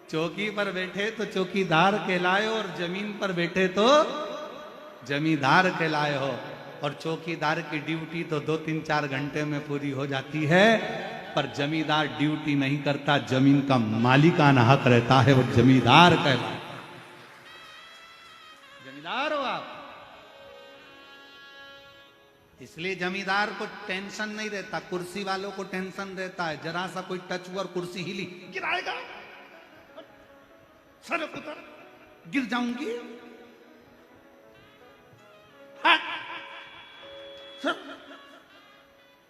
चौकी पर बैठे तो चौकीदार कहलाए और जमीन पर बैठे तो जमींदार कहलाए हो। और चौकीदार की ड्यूटी तो 2-3-4 घंटे में पूरी हो जाती है, पर जमींदार ड्यूटी नहीं करता, जमीन का मालिकाना हक रहता है, वो जमींदार कहलाता है। जमींदार हो आप, इसलिए जमींदार को टेंशन नहीं रहता, कुर्सी वालों को टेंशन रहता है। जरा सा कोई टच हुआ और कुर्सी हिली, गिराएगा, सर उतर, गिर जाऊंगी,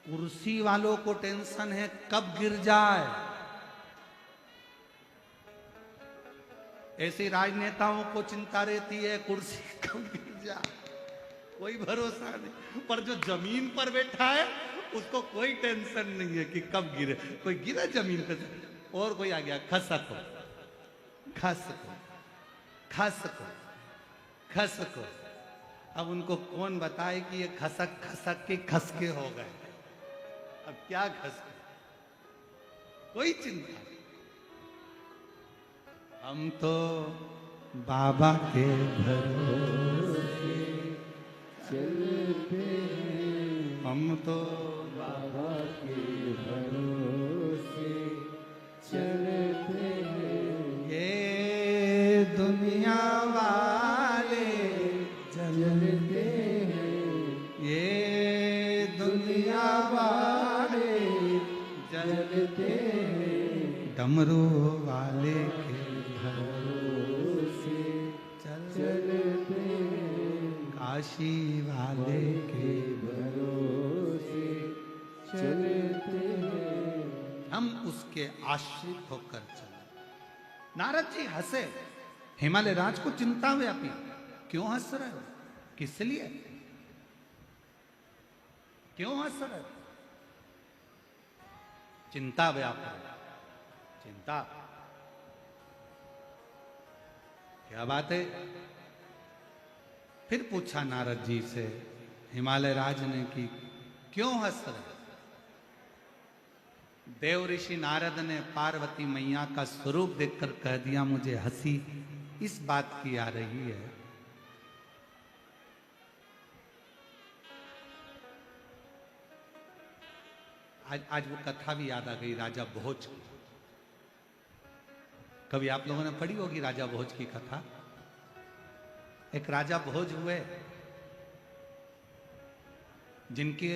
कुर्सी वालों को टेंशन है कब गिर जाए। ऐसे राजनेताओं को चिंता रहती है कुर्सी कब गिर जाए, कोई भरोसा नहीं। पर जो जमीन पर बैठा है उसको कोई टेंशन नहीं है कि कब गिरे। कोई गिरा जमीन पे और कोई आ गया खसको खसको खसको खसको। अब उनको कौन बताए कि ये खसक खसक के खसके हो गए। अब क्या खसके, कोई चिंता नहीं। हम तो बाबा के भरोसे चलते हैं, हम तो बाबा के भरोसे चलते हैं। ये दुनिया वाले चलते हैं, ये दुनिया वाले चलते हैं, डमरू वाले के भरोसे चल चलते हैं, काशी वाले के भरोसे चलते हैं। हम उसके आश्रित होकर चले। नारद जी हंसे। हिमालय राज को चिंता व्यापी। क्यों हंस रहे हो, किस लिए, क्यों हंस रहे हो? चिंता व्यापी, चिंता क्या बात है? फिर पूछा नारद जी से हिमालय राज ने कि क्यों हंस रहे? देव ऋषि नारद ने पार्वती मैया का स्वरूप देखकर कह दिया मुझे हंसी इस बात की आ रही है आज वो कथा भी याद आ गई राजा भोज की। कभी आप लोगों ने पढ़ी होगी राजा भोज की कथा। एक राजा भोज हुए जिनके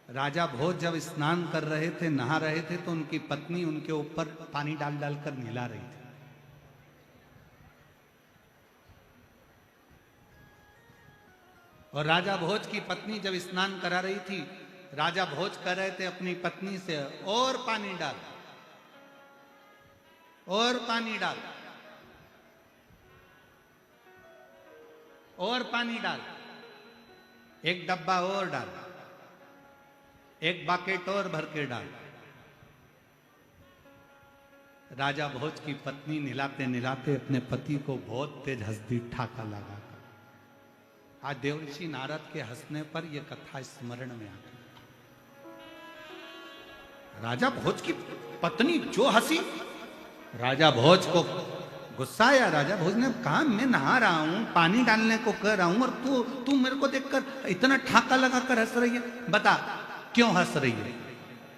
राजा भोज जब स्नान कर रहे थे, नहा रहे थे, तो उनकी पत्नी उनके ऊपर पानी डाल डालकर नहला रही थी। और राजा भोज की पत्नी जब स्नान करा रही थी, राजा भोज कह रहे थे अपनी पत्नी से और पानी डाल, और पानी डाल, और पानी डाल, एक डब्बा और डाल, एक बाकेट और भर के डाल। राजा भोज की पत्नी निलाते निलाते अपने पति को बहुत तेज हंस दी, ठाका लगा कर। आज देवर्षि नारद के हंसने पर यह कथा स्मरण में आ गई। राजा भोज की पत्नी जो हंसी, राजा भोज को गुस्सा आया। राजा भोज ने कहा मैं नहा रहा हूं, पानी डालने को कह रहा हूं, और तू मेरे को देखकर इतना ठाका लगा कर हंस रही है, बता क्यों हंस रही है?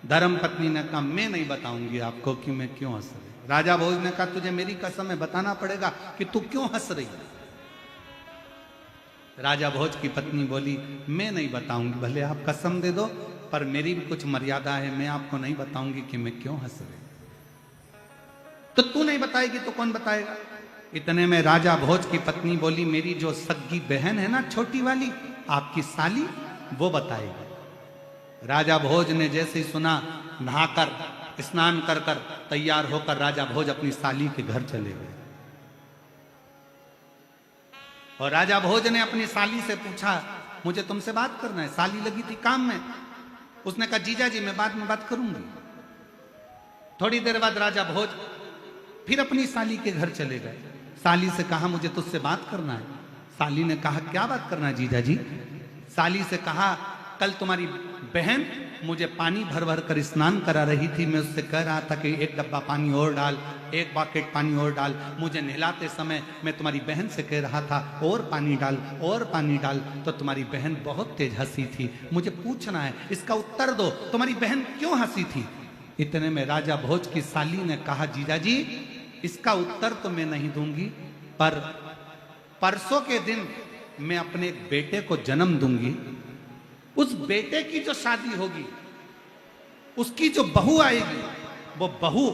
धर्म पत्नी ने कहा मैं नहीं बताऊंगी आपको कि मैं क्यों हंस रही हूं। राजा भोज ने कहा तुझे मेरी कसम है बताना पड़ेगा कि तू क्यों हंस रही है। राजा भोज की पत्नी बोली मैं नहीं बताऊंगी, भले आप कसम दे दो, पर मेरी भी कुछ मर्यादा है, मैं आपको नहीं बताऊंगी कि मैं क्यों हंस रही। तो तू नहीं बताएगी तो कौन बताएगा? इतने में राजा भोज की पत्नी बोली मेरी जो सग्गी बहन है ना, छोटी वाली, आपकी साली, वो बताएगी। राजा भोज ने जैसे ही सुना, नहाकर स्नान कर कर तैयार होकर राजा भोज अपनी साली के घर चले गए। और राजा भोज ने अपनी साली से पूछा मुझे तुमसे बात करना है। साली लगी थी काम में, उसने कहा जीजा जी मैं बाद में बात करूंगी। थोड़ी देर बाद राजा भोज फिर अपनी साली के घर चले गए। साली से कहा मुझे तुझसे बात करना है। साली ने कहा क्या बात करना है जीजा जी? साली से कहा कल तुम्हारी बहन मुझे पानी भर भर कर स्नान करा रही थी, मैं उससे कह रहा था कि एक डब्बा पानी और डाल, एक बाकेट पानी और डाल। मुझे नहलाते समय मैं तुम्हारी बहन से कह रहा था और पानी डाल, और पानी डाल, तो तुम्हारी बहन बहुत तेज हंसी थी। मुझे पूछना है, इसका उत्तर दो, तुम्हारी बहन क्यों हंसी थी? इतने में राजा भोज की साली ने कहा जीजा जी इसका उत्तर तो मैं नहीं दूंगी, पर परसों के दिन मैं अपने बेटे को जन्म दूंगी। उस बेटे की जो शादी होगी, उसकी जो बहू आएगी, वो बहू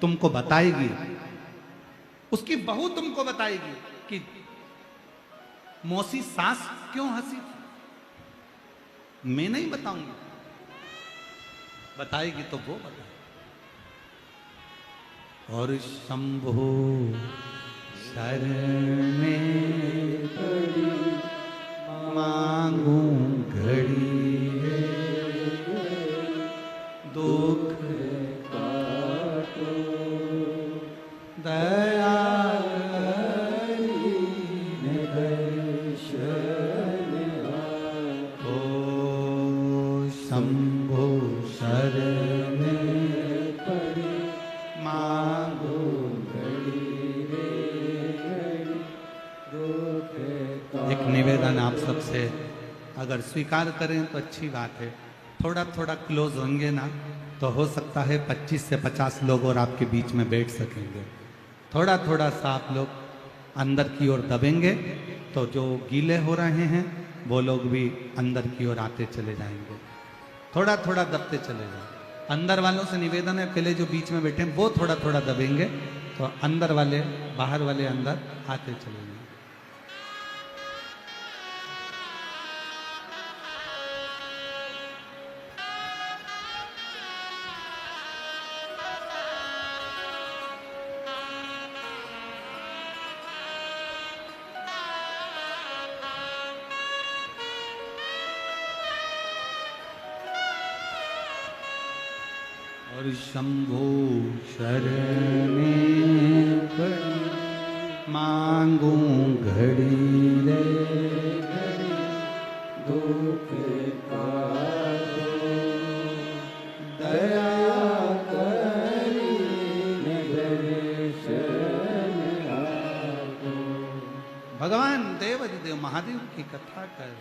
तुमको बताएगी, उसकी बहू तुमको बताएगी कि मौसी सास क्यों हंसी थी। मैं नहीं बताऊंगी, बताएगी तो वो बताए। और शंभो शरण में पड़ी मांगू घड़ी है, दुख काटो दया दर्शन ओ शंभो शरण में पड़ी मांगू एक निवेदन आप सबसे, अगर स्वीकार करें तो अच्छी बात है। थोड़ा थोड़ा क्लोज होंगे ना तो हो सकता है 25 से 50 लोग और आपके बीच में बैठ सकेंगे। थोड़ा थोड़ा सा आप लोग अंदर की ओर दबेंगे तो जो गीले हो रहे हैं वो लोग भी अंदर की ओर आते चले जाएंगे। थोड़ा थोड़ा दबते चले जाए। अंदर वालों से निवेदन है, पहले जो बीच में बैठे हैं वो थोड़ा थोड़ा दबेंगे तो अंदर वाले बाहर वाले अंदर आते चले जाएंगे। और शंभो शरण पड़ी मांगू घड़ी रे घड़ी, दुख काटो दया करी दर्शन आपो। भगवान देव महादेव की कथा कर रही है।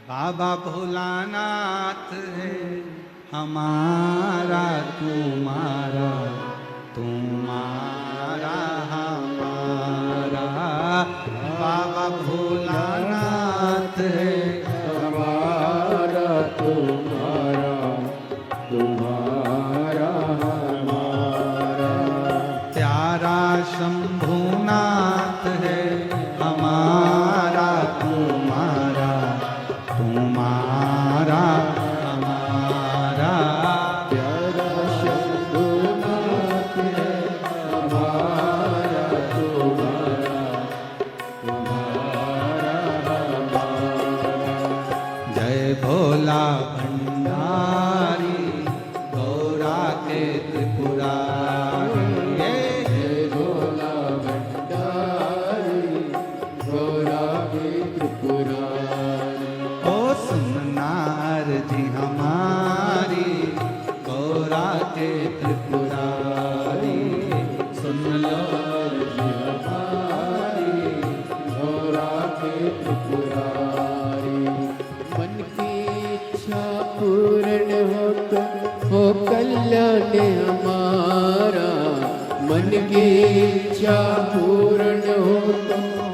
बाबा भोलानाथ है हमारा, तुम्हारा तुम्हारा हमारा। बाबा भोलानाथ है हमारा तुम्हारा, तुम्हारा हमारा। प्यारा शंभुनाथ है हमारा, तुम्हारा तुम्हारा हमारा। प्यारा शंभुनाथ है हमारा, तुम्हारा तुम्हारा हमारा। जय भोला भंडारी गौरा के त्रिपुरारी। जय भोला भंडारी गौरा के त्रिपुरारी। ओ सुननार जी हमारी गौरा के त्रिपुरारी, सुन लो हमारी गौरा के त्रिपुरारी। मन की इच्छा पूर्ण हो कल्याण हमारा। मन की इच्छा पूर्ण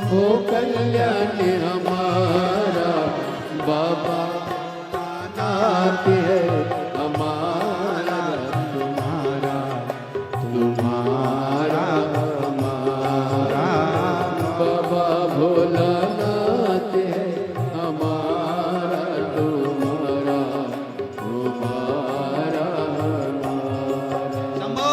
हो कल्याण हमारा। बाबा नाथ है हमारा, तुम्हारा तुम्हारा हमारा। बाबा भोलानाथ है हमारा, तुम्हारा तुम्हारा हमारा। शंभो।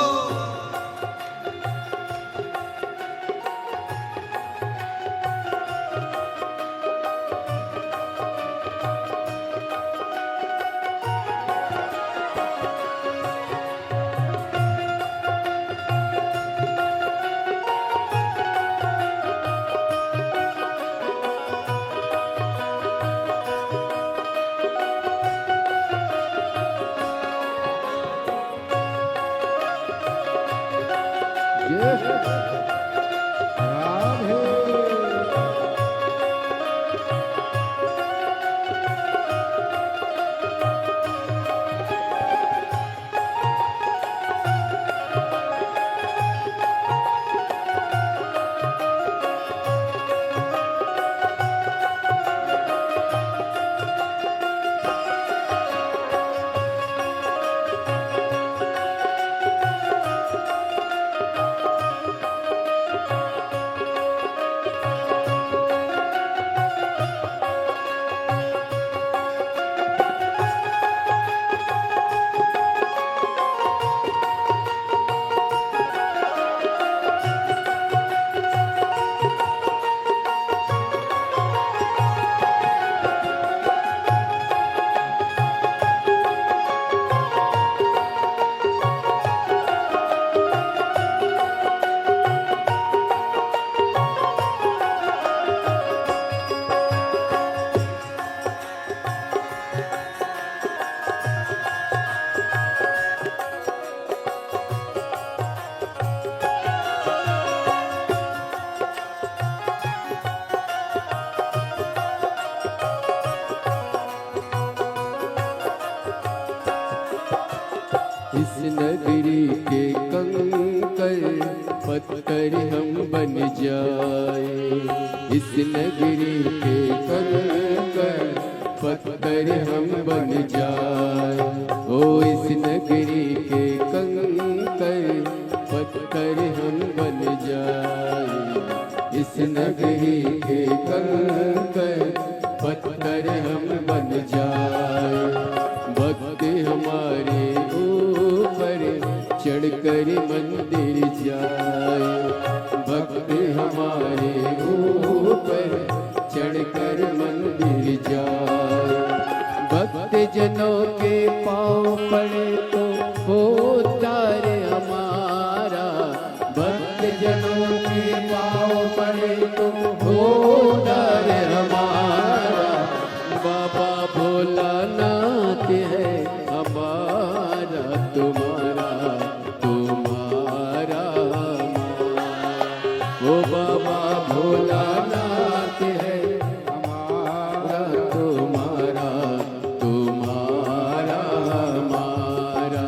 नगरी के कंकर पत्थर हम बन जाए, इस नगरी के कंकर पत्थर हम बन जाए। ओ इस नगरी के कंकर पत्थर हम बन जाए, इस नगरी के कंकर पत्थर हम बन जाए। भक्त हमारे ऊपर चढ़कर मंदिर जाए, भक्त हमारे ऊपर चढ़कर मंदिर जाए। भक्त जनों के पाँव पड़े तो होता रे हमारा, भक्त जनों के पाँव पड़े तो होता रे हमारा। बाबा भोलानाथ है हमारा, तुम्हारा तुम्हारा हमारा। ओ बाबा भोलानाथ है हमारा, तुम्हारा तुम्हारा हमारा।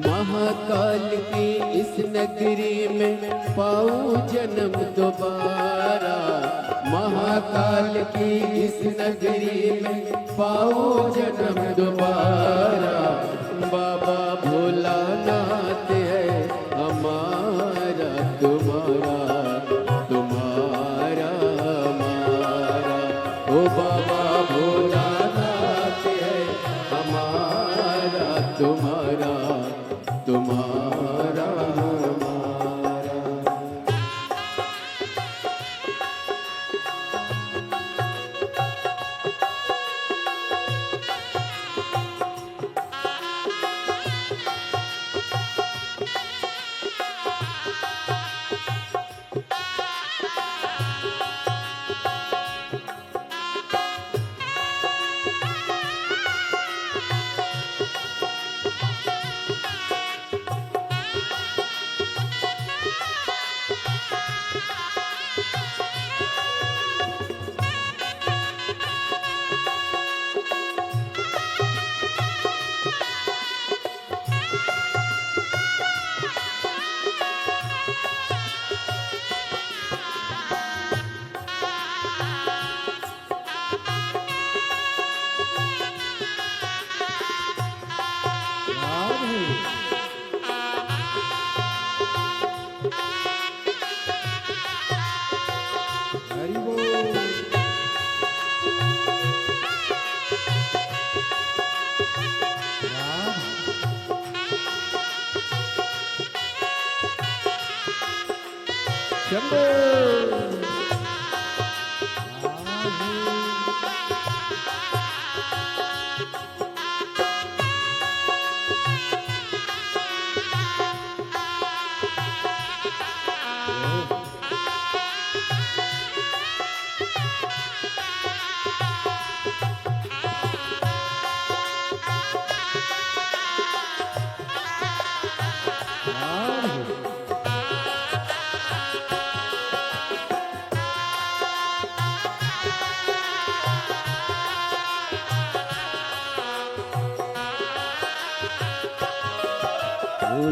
महाकाल की इस नगरी में पाऊं जन्म दोबारा, महाकाल की इस नगरी में पाऊं जन्म दोबारा। बाबा भोलानाथ है हमारा, तुम्हारा तुम्हारा हमारा। ओ बाबा भोलानाथ है हमारा, तुम्हारा तुम्हारा हमारा।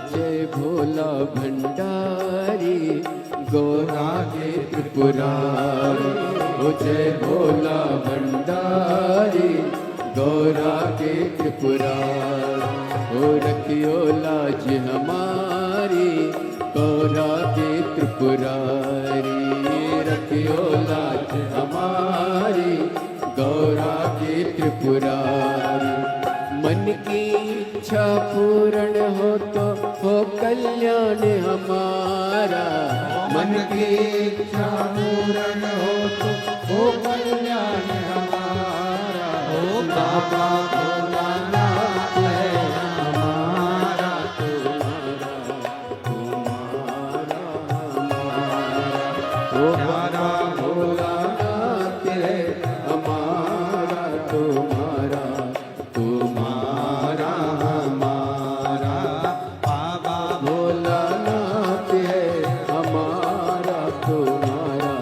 जय भोला भंडारी गौरा के त्रिपुरारी, ओ जय भोला भंडारी गौरा के त्रिपुरारी। ओ रखियो लाज हमारी गौरा के त्रिपुरारी, रखियो लाज हमारी गौरा के त्रिपुरारी। मन की इच्छा पूर्ण हो कल्याण हमारा, मन की इच्छा पूर्ण हो कल्याण हमारा। ओ बाबा भोलानाथ है हमारा, तुम्हारा तुम्हारा हमारा। ओ बाबा भोलानाथ है हमारा, तुम्हारा तुम्हारा हमारा। बाबा भोलानाथ है हमारा, तुम्हारा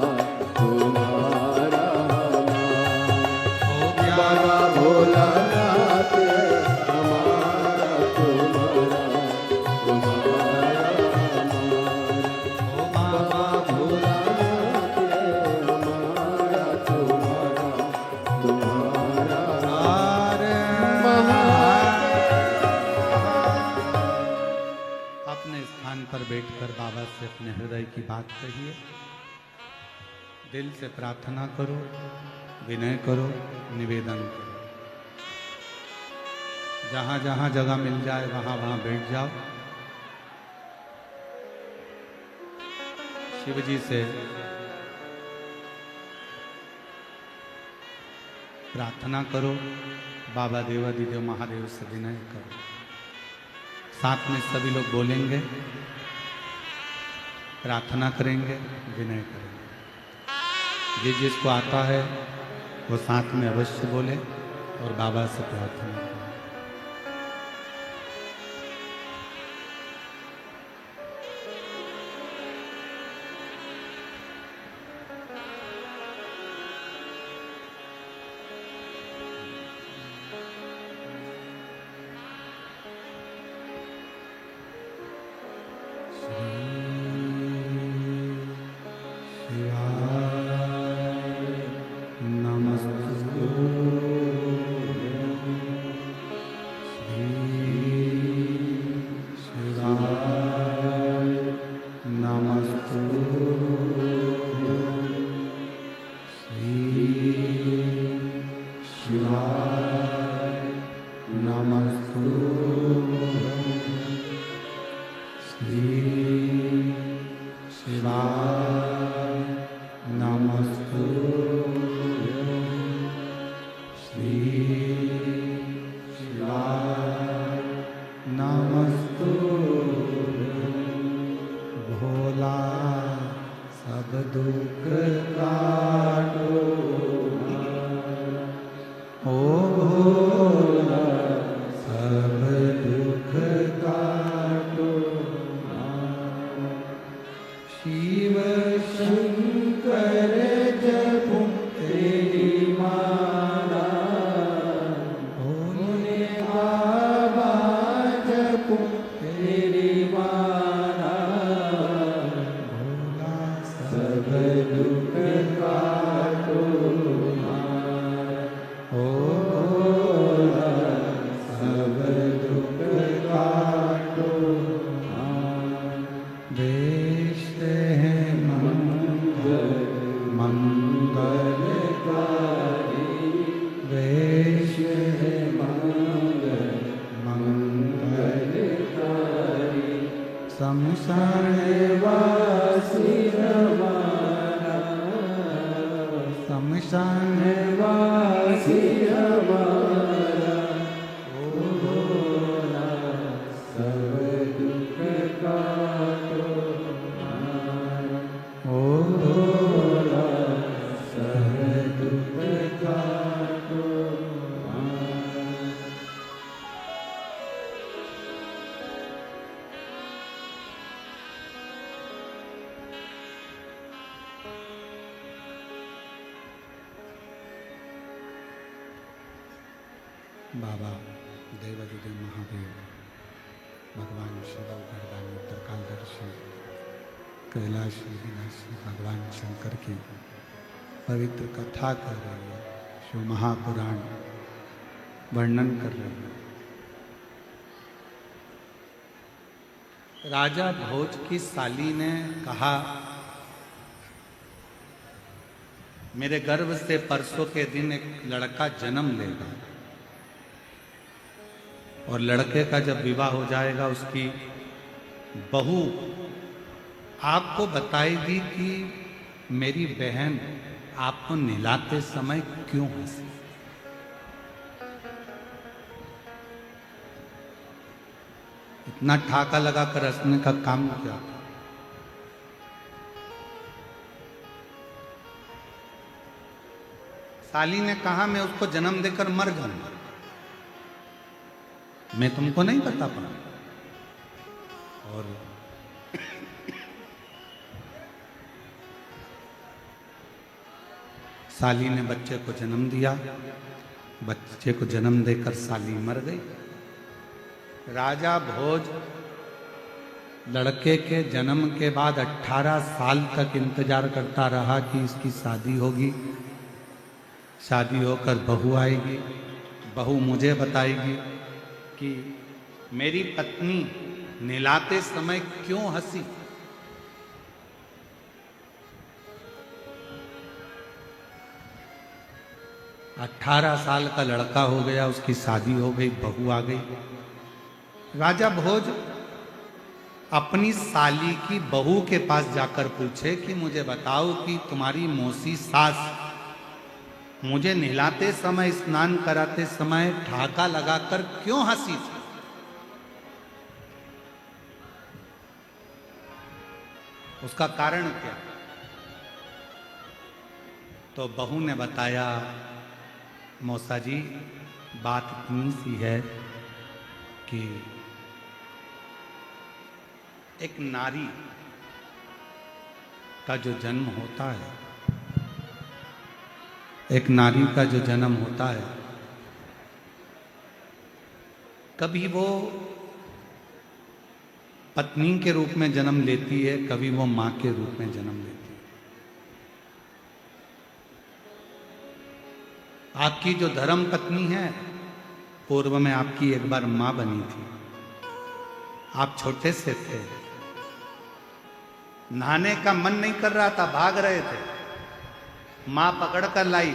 तुम्हारा हमारा। बाबा भोलानाथ है हमारा, तुम्हारा तुम्हारा। अपने स्थान पर बैठकर बाबा से अपने हृदय की बात कहिए। दिल से प्रार्थना करो, विनय करो, निवेदन करो। जहां जहां जगह मिल जाए वहां वहां बैठ जाओ। शिव जी से प्रार्थना करो, बाबा देवादिदेव महादेव से विनय करो। साथ में सभी लोग बोलेंगे, प्रार्थना करेंगे, विनय करेंगे। ये जिसको आता है वो साथ में अवश्य बोले और बाबा से प्रार्थना करें। बाबा देवादिदेव महादेव, भगवान शिव भगवान उत्तरकालदर्शी, कैलाशी विनाशी भगवान शंकर की पवित्र कथा कर रही है, शिव महापुराण वर्णन कर रही है। राजा भोज की साली ने कहा, मेरे गर्भ से परसों के दिन एक लड़का जन्म लेगा और लड़के का जब विवाह हो जाएगा उसकी बहू आपको बताएगी कि मेरी बहन आपको नहलाते समय क्यों हंसी। इतना ठाका लगाकर हंसने का काम क्या था? साली ने कहा, मैं उसको जन्म देकर मर जाऊंगा, मैं तुमको नहीं बता पाऊंगा। और साली ने बच्चे को जन्म दिया। बच्चे को जन्म देकर साली मर गई। राजा भोज लड़के के जन्म के बाद 18 साल तक इंतजार करता रहा कि इसकी शादी होगी। शादी होकर बहू आएगी, बहू मुझे बताएगी कि मेरी पत्नी नहलाते समय क्यों हंसी? अठारह साल का लड़का हो गया, उसकी शादी हो गई, बहू आ गई। राजा भोज अपनी साली की बहू के पास जाकर पूछे कि मुझे बताओ कि तुम्हारी मौसी सास मुझे नहलाते समय, स्नान कराते समय ठाका लगाकर क्यों हंसी थी? उसका कारण क्या? तो बहू ने बताया, मौसा जी बात इतनी सी है कि एक नारी का जो जन्म होता है, एक नारी का जो जन्म होता है, कभी वो पत्नी के रूप में जन्म लेती है, कभी वो मां के रूप में जन्म लेती है। आपकी जो धर्म पत्नी है, पूर्व में आपकी एक बार मां बनी थी। आप छोटे से थे, नहाने का मन नहीं कर रहा था, भाग रहे थे, मां पकड़ कर लाई,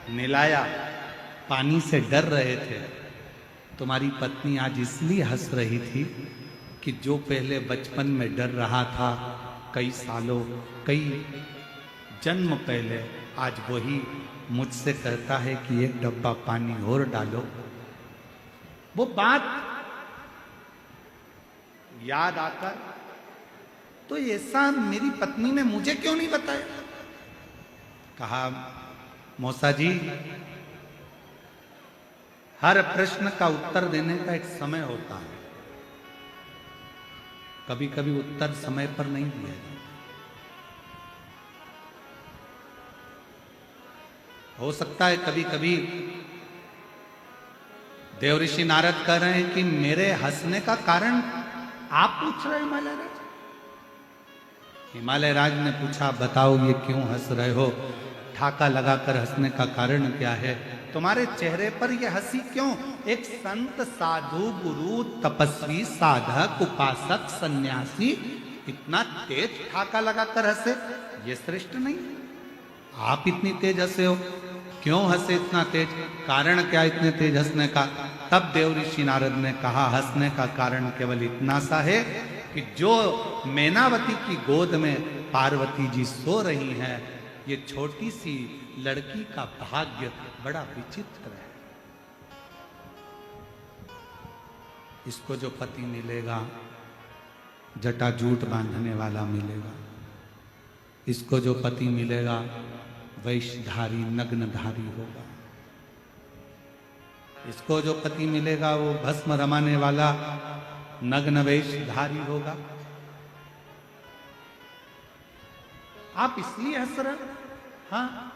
नहलाया, पानी से डर रहे थे। तुम्हारी पत्नी आज इसलिए हंस रही थी कि जो पहले बचपन में डर रहा था, कई सालों, कई जन्म पहले, आज वही मुझसे कहता है कि एक डब्बा पानी और डालो। वो बात याद आकर, तो ऐसा मेरी पत्नी ने मुझे क्यों नहीं बताया? कहा, मौसा जी हर प्रश्न का उत्तर देने का एक समय होता है, कभी कभी उत्तर समय पर नहीं दिया जाता। हो सकता है कभी कभी देवऋषि नारद कह रहे हैं कि मेरे हंसने का कारण आप पूछ रहे हिमालय राज। हिमालय राज ने पूछा, बताओ ये क्यों हंस रहे हो? ठाका लगाकर हंसने का कारण क्या है? तुम्हारे चेहरे पर यह हंसी क्यों? एक संत, साधु, गुरु, तपस्वी, साधक, उपासक, सन्यासी इतना तेज ठाका लगाकर हंसे, ये श्रेष्ठ नहीं? आप इतनी तेज हंसे हो, क्यों हंसे इतना तेज? कारण क्या इतने तेज हंसने का? तब देवऋषि नारद ने कहा, हंसने का कारण केवल इतना सा है कि जो मैनावती की गोद में पार्वती जी सो रही हैं, ये छोटी सी लड़की का भाग्य बड़ा विचित्र है। इसको जो पति मिलेगा, जटाजूट बांधने वाला मिलेगा। इसको जो पति मिलेगा, वैशधारी, नग्नधारी होगा। इसको जो पति मिलेगा, वो भस्म रमाने वाला नग्न वेशधारी होगा। आप इसलिए हंस रहे? हाँ,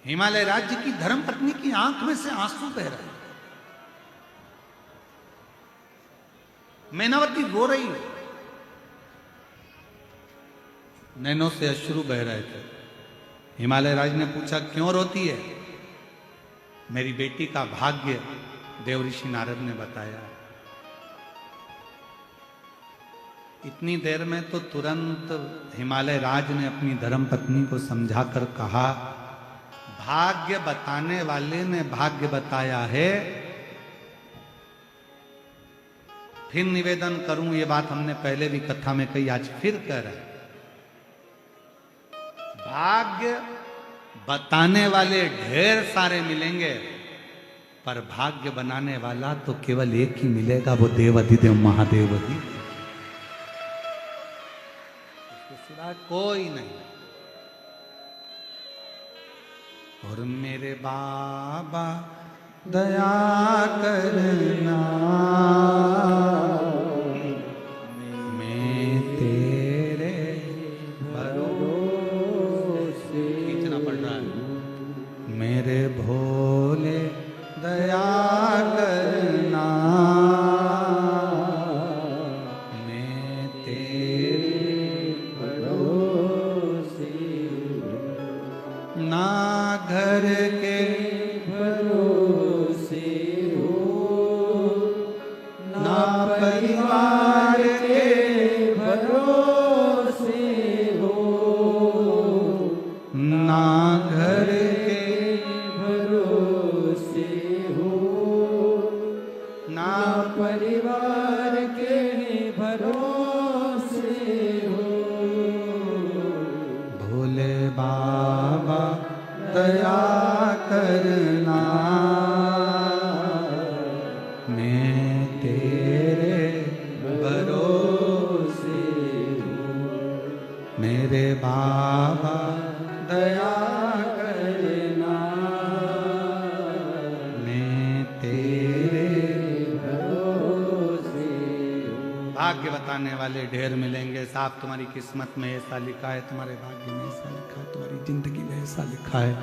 हिमालय राज्य की धर्म पत्नी की आंख में से आंसू बह रहे, मैनावती रो रही है, नैनों से अश्रु बह रहे थे। हिमालय राज ने पूछा, क्यों रोती है? मेरी बेटी का भाग्य, देवऋषि नारद ने बताया। इतनी देर में तो तुरंत हिमालय राज ने अपनी धर्म पत्नी को समझाकर कहा, भाग्य बताने वाले ने भाग्य बताया है। फिर निवेदन करूं, ये बात हमने पहले भी कथा में कही, आज फिर कह रहे हैं, भाग्य बताने वाले ढेर सारे मिलेंगे, पर भाग्य बनाने वाला तो केवल एक ही मिलेगा, वो देवाधिदेव महादेव ही, उसके सिवा कोई नहीं। और मेरे बाबा दया करना, मैं तेरे भरोसे, खींचना पड़ रहा है, मेरे भोले दया करना, मैं तेरे भरोसे, ना घर भाग्य बताने वाले ढेर मिलेंगे। साहब तुम्हारी किस्मत में ऐसा लिखा है, तुम्हारे भाग्य में ऐसा लिखा है, तुम्हारी जिंदगी में ऐसा लिखा है,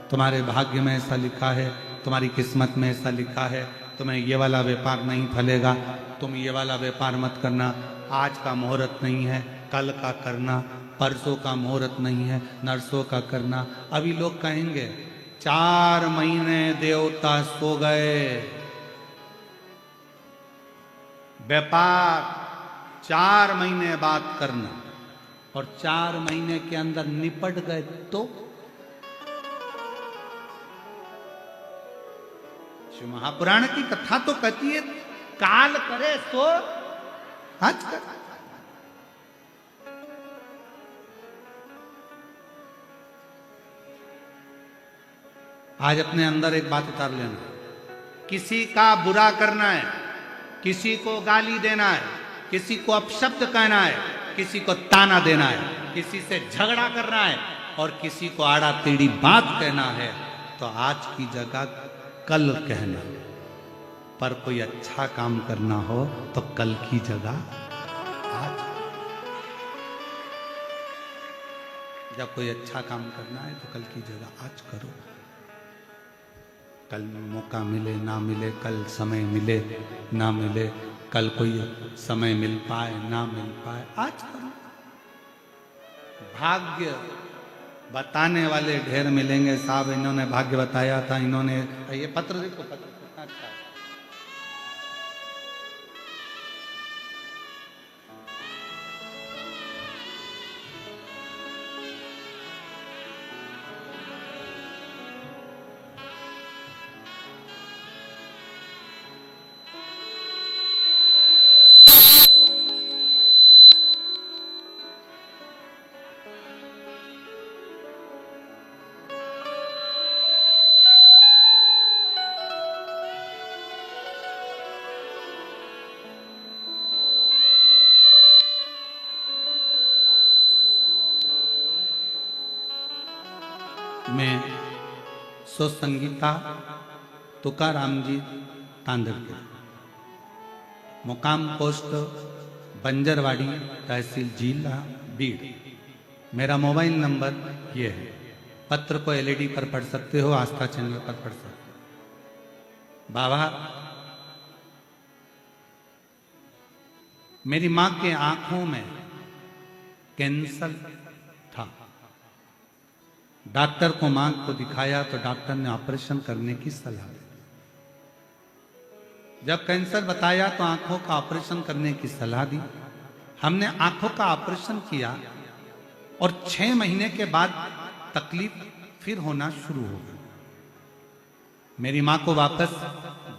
तुम्हारे भाग्य में ऐसा लिखा है, तुम्हारी किस्मत में ऐसा लिखा है, तुम्हें ये वाला व्यापार नहीं फलेगा, तुम ये वाला व्यापार मत करना, आज का मुहूर्त नहीं है, कल का करना, परसों का मुहूर्त नहीं है, नरसों का करना। अभी लोग कहेंगे 4 महीने देवता सो गए, व्यापार 4 महीने बाद करना, और 4 महीने के अंदर निपट गए तो शिव महापुराण की कथा तो कहती है काल करे सो आज कर। आज अपने अंदर एक बात उतार लेना, किसी का बुरा करना है, किसी को गाली देना है, किसी को अपशब्द कहना है, किसी को ताना देना है, किसी से झगड़ा करना है और किसी को आड़ा टेढ़ी बात कहना है, तो आज की जगह कल कहना। पर कोई अच्छा काम करना हो तो कल की जगह आज। जब कोई अच्छा काम करना है तो कल की जगह आज करो। कल मौका मिले ना मिले, कल समय मिले ना मिले, कल कोई समय मिल पाए ना मिल पाए, आज करो। भाग्य बताने वाले ढेर मिलेंगे। साहब इन्होंने भाग्य बताया था, इन्होंने ये पत्र देखो, पत्र कितना अच्छा है। मैं सुसंगीता तुकाराम जी तांदड़के, मुकाम पोस्ट बंजरवाड़ी, तहसील जिला बीड़। मेरा मोबाइल नंबर ये है। पत्र को एलईडी पर पढ़ सकते हो, आस्था चैनल पर पढ़ सकते हो। बाबा, मेरी मां के आंखों में कैंसर था। डॉक्टर को मां को दिखाया तो डॉक्टर ने ऑपरेशन करने की सलाह दी। जब कैंसर बताया तो आंखों का ऑपरेशन करने की सलाह दी। हमने आंखों का ऑपरेशन किया और 6 महीने के बाद तकलीफ फिर होना शुरू हो गई। मेरी मां को वापस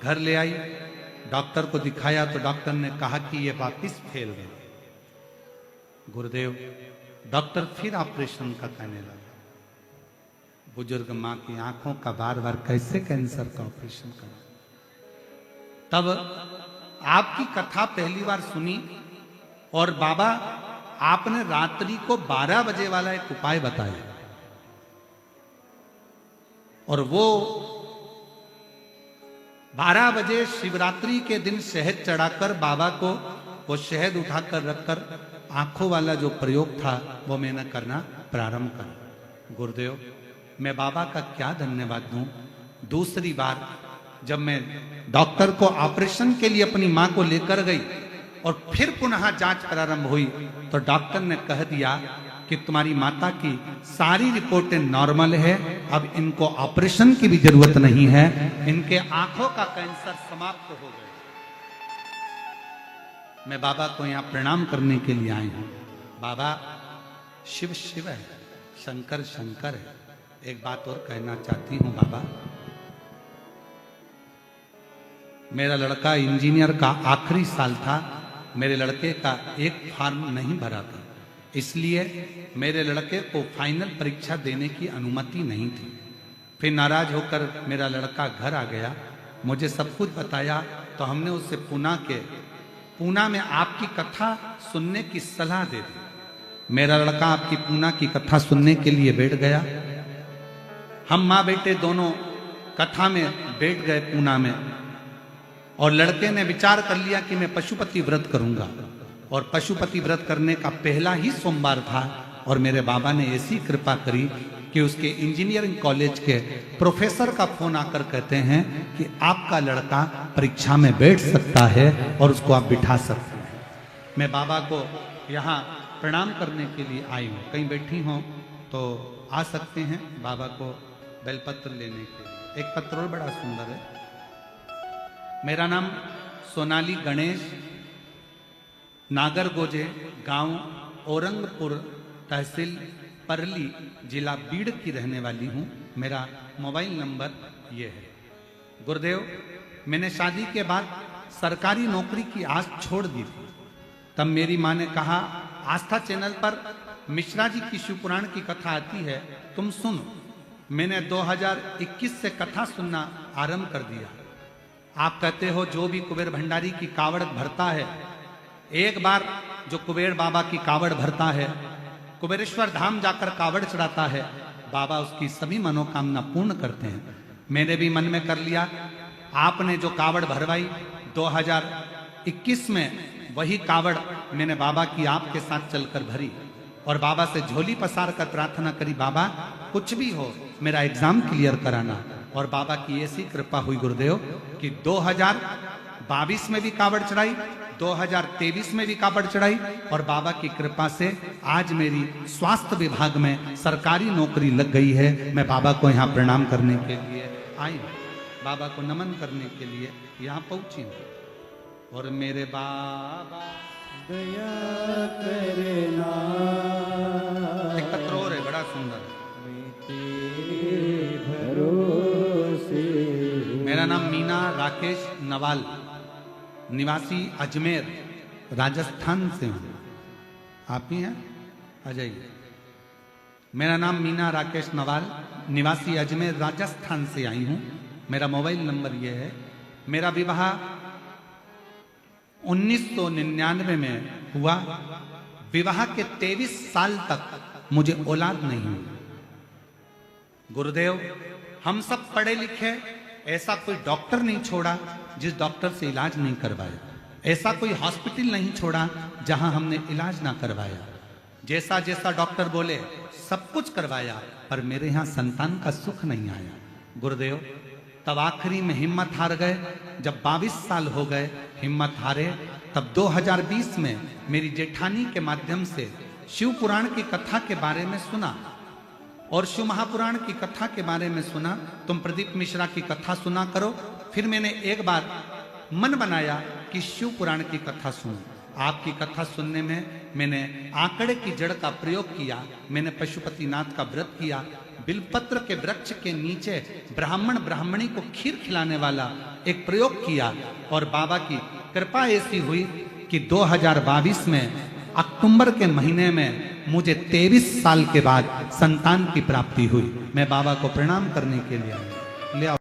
घर ले आई, डॉक्टर को दिखाया तो डॉक्टर ने कहा कि ये वापस फैल गए। गुरुदेव, डॉक्टर फिर ऑपरेशन का कहने लगा। बुजुर्ग मां की आंखों का बार बार कैसे कैंसर का ऑपरेशन करें। तब आपकी कथा पहली बार सुनी और बाबा आपने रात्रि को 12 बजे वाला एक उपाय बताया, और वो 12 बजे शिवरात्रि के दिन शहद चढ़ाकर बाबा को वो शहद उठाकर रखकर आंखों वाला जो प्रयोग था वो मैंने करना प्रारंभ करा। गुरुदेव, मैं बाबा का क्या धन्यवाद दूं। दूसरी बार जब मैं डॉक्टर को ऑपरेशन के लिए अपनी मां को लेकर गई और फिर पुनः जांच प्रारंभ हुई तो डॉक्टर ने कह दिया कि तुम्हारी माता की सारी रिपोर्टें नॉर्मल है, अब इनको ऑपरेशन की भी जरूरत नहीं है, इनके आंखों का कैंसर समाप्त हो गया। मैं बाबा को यहां प्रणाम करने के लिए आई हूं। बाबा, शिव शिव है, शंकर शंकर है। एक बात और कहना चाहती हूं बाबा, मेरा लड़का इंजीनियर का आखिरी साल था, मेरे लड़के का एक फॉर्म नहीं भरा था, इसलिए मेरे लड़के को फाइनल परीक्षा देने की अनुमति नहीं थी। फिर नाराज होकर मेरा लड़का घर आ गया, मुझे सब कुछ बताया तो हमने उससे पूना में आपकी कथा सुनने की सलाह दे दी। मेरा लड़का आपकी पूना की कथा सुनने के लिए बैठ गया। हम माँ बेटे दोनों कथा में बैठ गए पूना में, और लड़के ने विचार कर लिया कि मैं पशुपति व्रत करूंगा। और पशुपति व्रत करने का पहला ही सोमवार था और मेरे बाबा ने ऐसी कृपा करी कि उसके इंजीनियरिंग कॉलेज के प्रोफेसर का फोन आकर कहते हैं कि आपका लड़का परीक्षा में बैठ सकता है और उसको आप बिठा सकते हैं। मैं बाबा को यहाँ प्रणाम करने के लिए आई हूँ। कहीं बैठी हों तो आ सकते हैं बाबा को बेलपत्र लेने के लिए। एक पत्र और बड़ा सुंदर है। मेरा नाम सोनाली गणेश, नागरगोजे, गांव औरंगपुर, तहसील परली, जिला बीड़ की रहने वाली हूँ। मेरा मोबाइल नंबर ये है। गुरुदेव, मैंने शादी के बाद सरकारी नौकरी की आस छोड़ दी थी। तब मेरी माँ ने कहा, आस्था चैनल पर मिश्रा जी की शिव पुराण की कथा आती है, तुम सुनो। मैंने 2021 से कथा सुनना आरंभ कर दिया। आप कहते हो जो भी कुबेर भंडारी की कावड़ भरता है, एक बार जो कुबेर बाबा की कावड़ भरता है, कुबेरेश्वर धाम जाकर कावड़ चढ़ाता है, बाबा उसकी सभी मनोकामना पूर्ण करते हैं। मैंने भी मन में कर लिया। आपने जो कावड़ भरवाई 2021 में, वही कावड़ मैंने बाबा की आपके साथ चलकर भरी और बाबा से झोली पसार कर प्रार्थना करी, बाबा कुछ भी हो मेरा एग्जाम क्लियर कराना। और बाबा की ऐसी कृपा हुई गुरुदेव कि 2022 में भी कावड़ चढ़ाई, 2023 में भी कावड़ चढ़ाई और बाबा की कृपा से आज मेरी स्वास्थ्य विभाग में सरकारी नौकरी लग गई है। मैं बाबा को यहाँ प्रणाम करने के लिए आई हूँ, बाबा को नमन करने के लिए यहाँ पहुंची हूँ। और मेरे बाबा दया करना, एक पत्र और है बड़ा सुंदर। तेरे भरोसे। मेरा नाम मीना राकेश नवाल, निवासी अजमेर राजस्थान से हूँ। आप ही हैं? आ जाइए। मेरा नाम मीना राकेश नवाल, निवासी अजमेर राजस्थान से आई हूँ। मेरा मोबाइल नंबर ये है। मेरा विवाह 1999 में हुआ। विवाह के 23 साल तक मुझे औलाद नहीं हुई। गुरुदेव, हम सब पढ़े लिखे, ऐसा कोई डॉक्टर नहीं छोड़ा जिस डॉक्टर से इलाज नहीं करवाया, ऐसा कोई हॉस्पिटल नहीं छोड़ा जहां हमने इलाज ना करवाया। जैसा जैसा डॉक्टर बोले सब कुछ करवाया, पर मेरे यहां संतान का सुख नहीं आया। गुरुदेव, तब आखिरी में हिम्मत हार गए। जब 22 साल हो गए, हिम्मत हारे, तब 2020 में मेरी जेठानी के माध्यम से शिव पुराण की कथा के बारे में सुना और शिव महापुराण की कथा के बारे में सुना। तुम प्रदीप मिश्रा की कथा सुना करो। फिर मैंने एक बार मन बनाया कि शिव पुराण की कथा सुनूं। आपकी कथा सुनने में मैंने आंकड़े की जड़ का प्रयोग किया। मैंने पशुपतिनाथ का व्रत किया। बिलपत्र के वृक्ष के नीचे ब्राह्मण ब्राह्मणी को खीर खिलाने वाला एक प्रयोग किया और बाबा की कृपा ऐसी हुई कि 2022 में अक्टूबर के महीने में मुझे 23 साल के बाद संतान की प्राप्ति हुई। मैं बाबा को प्रणाम करने के लिए आया। ले आओ।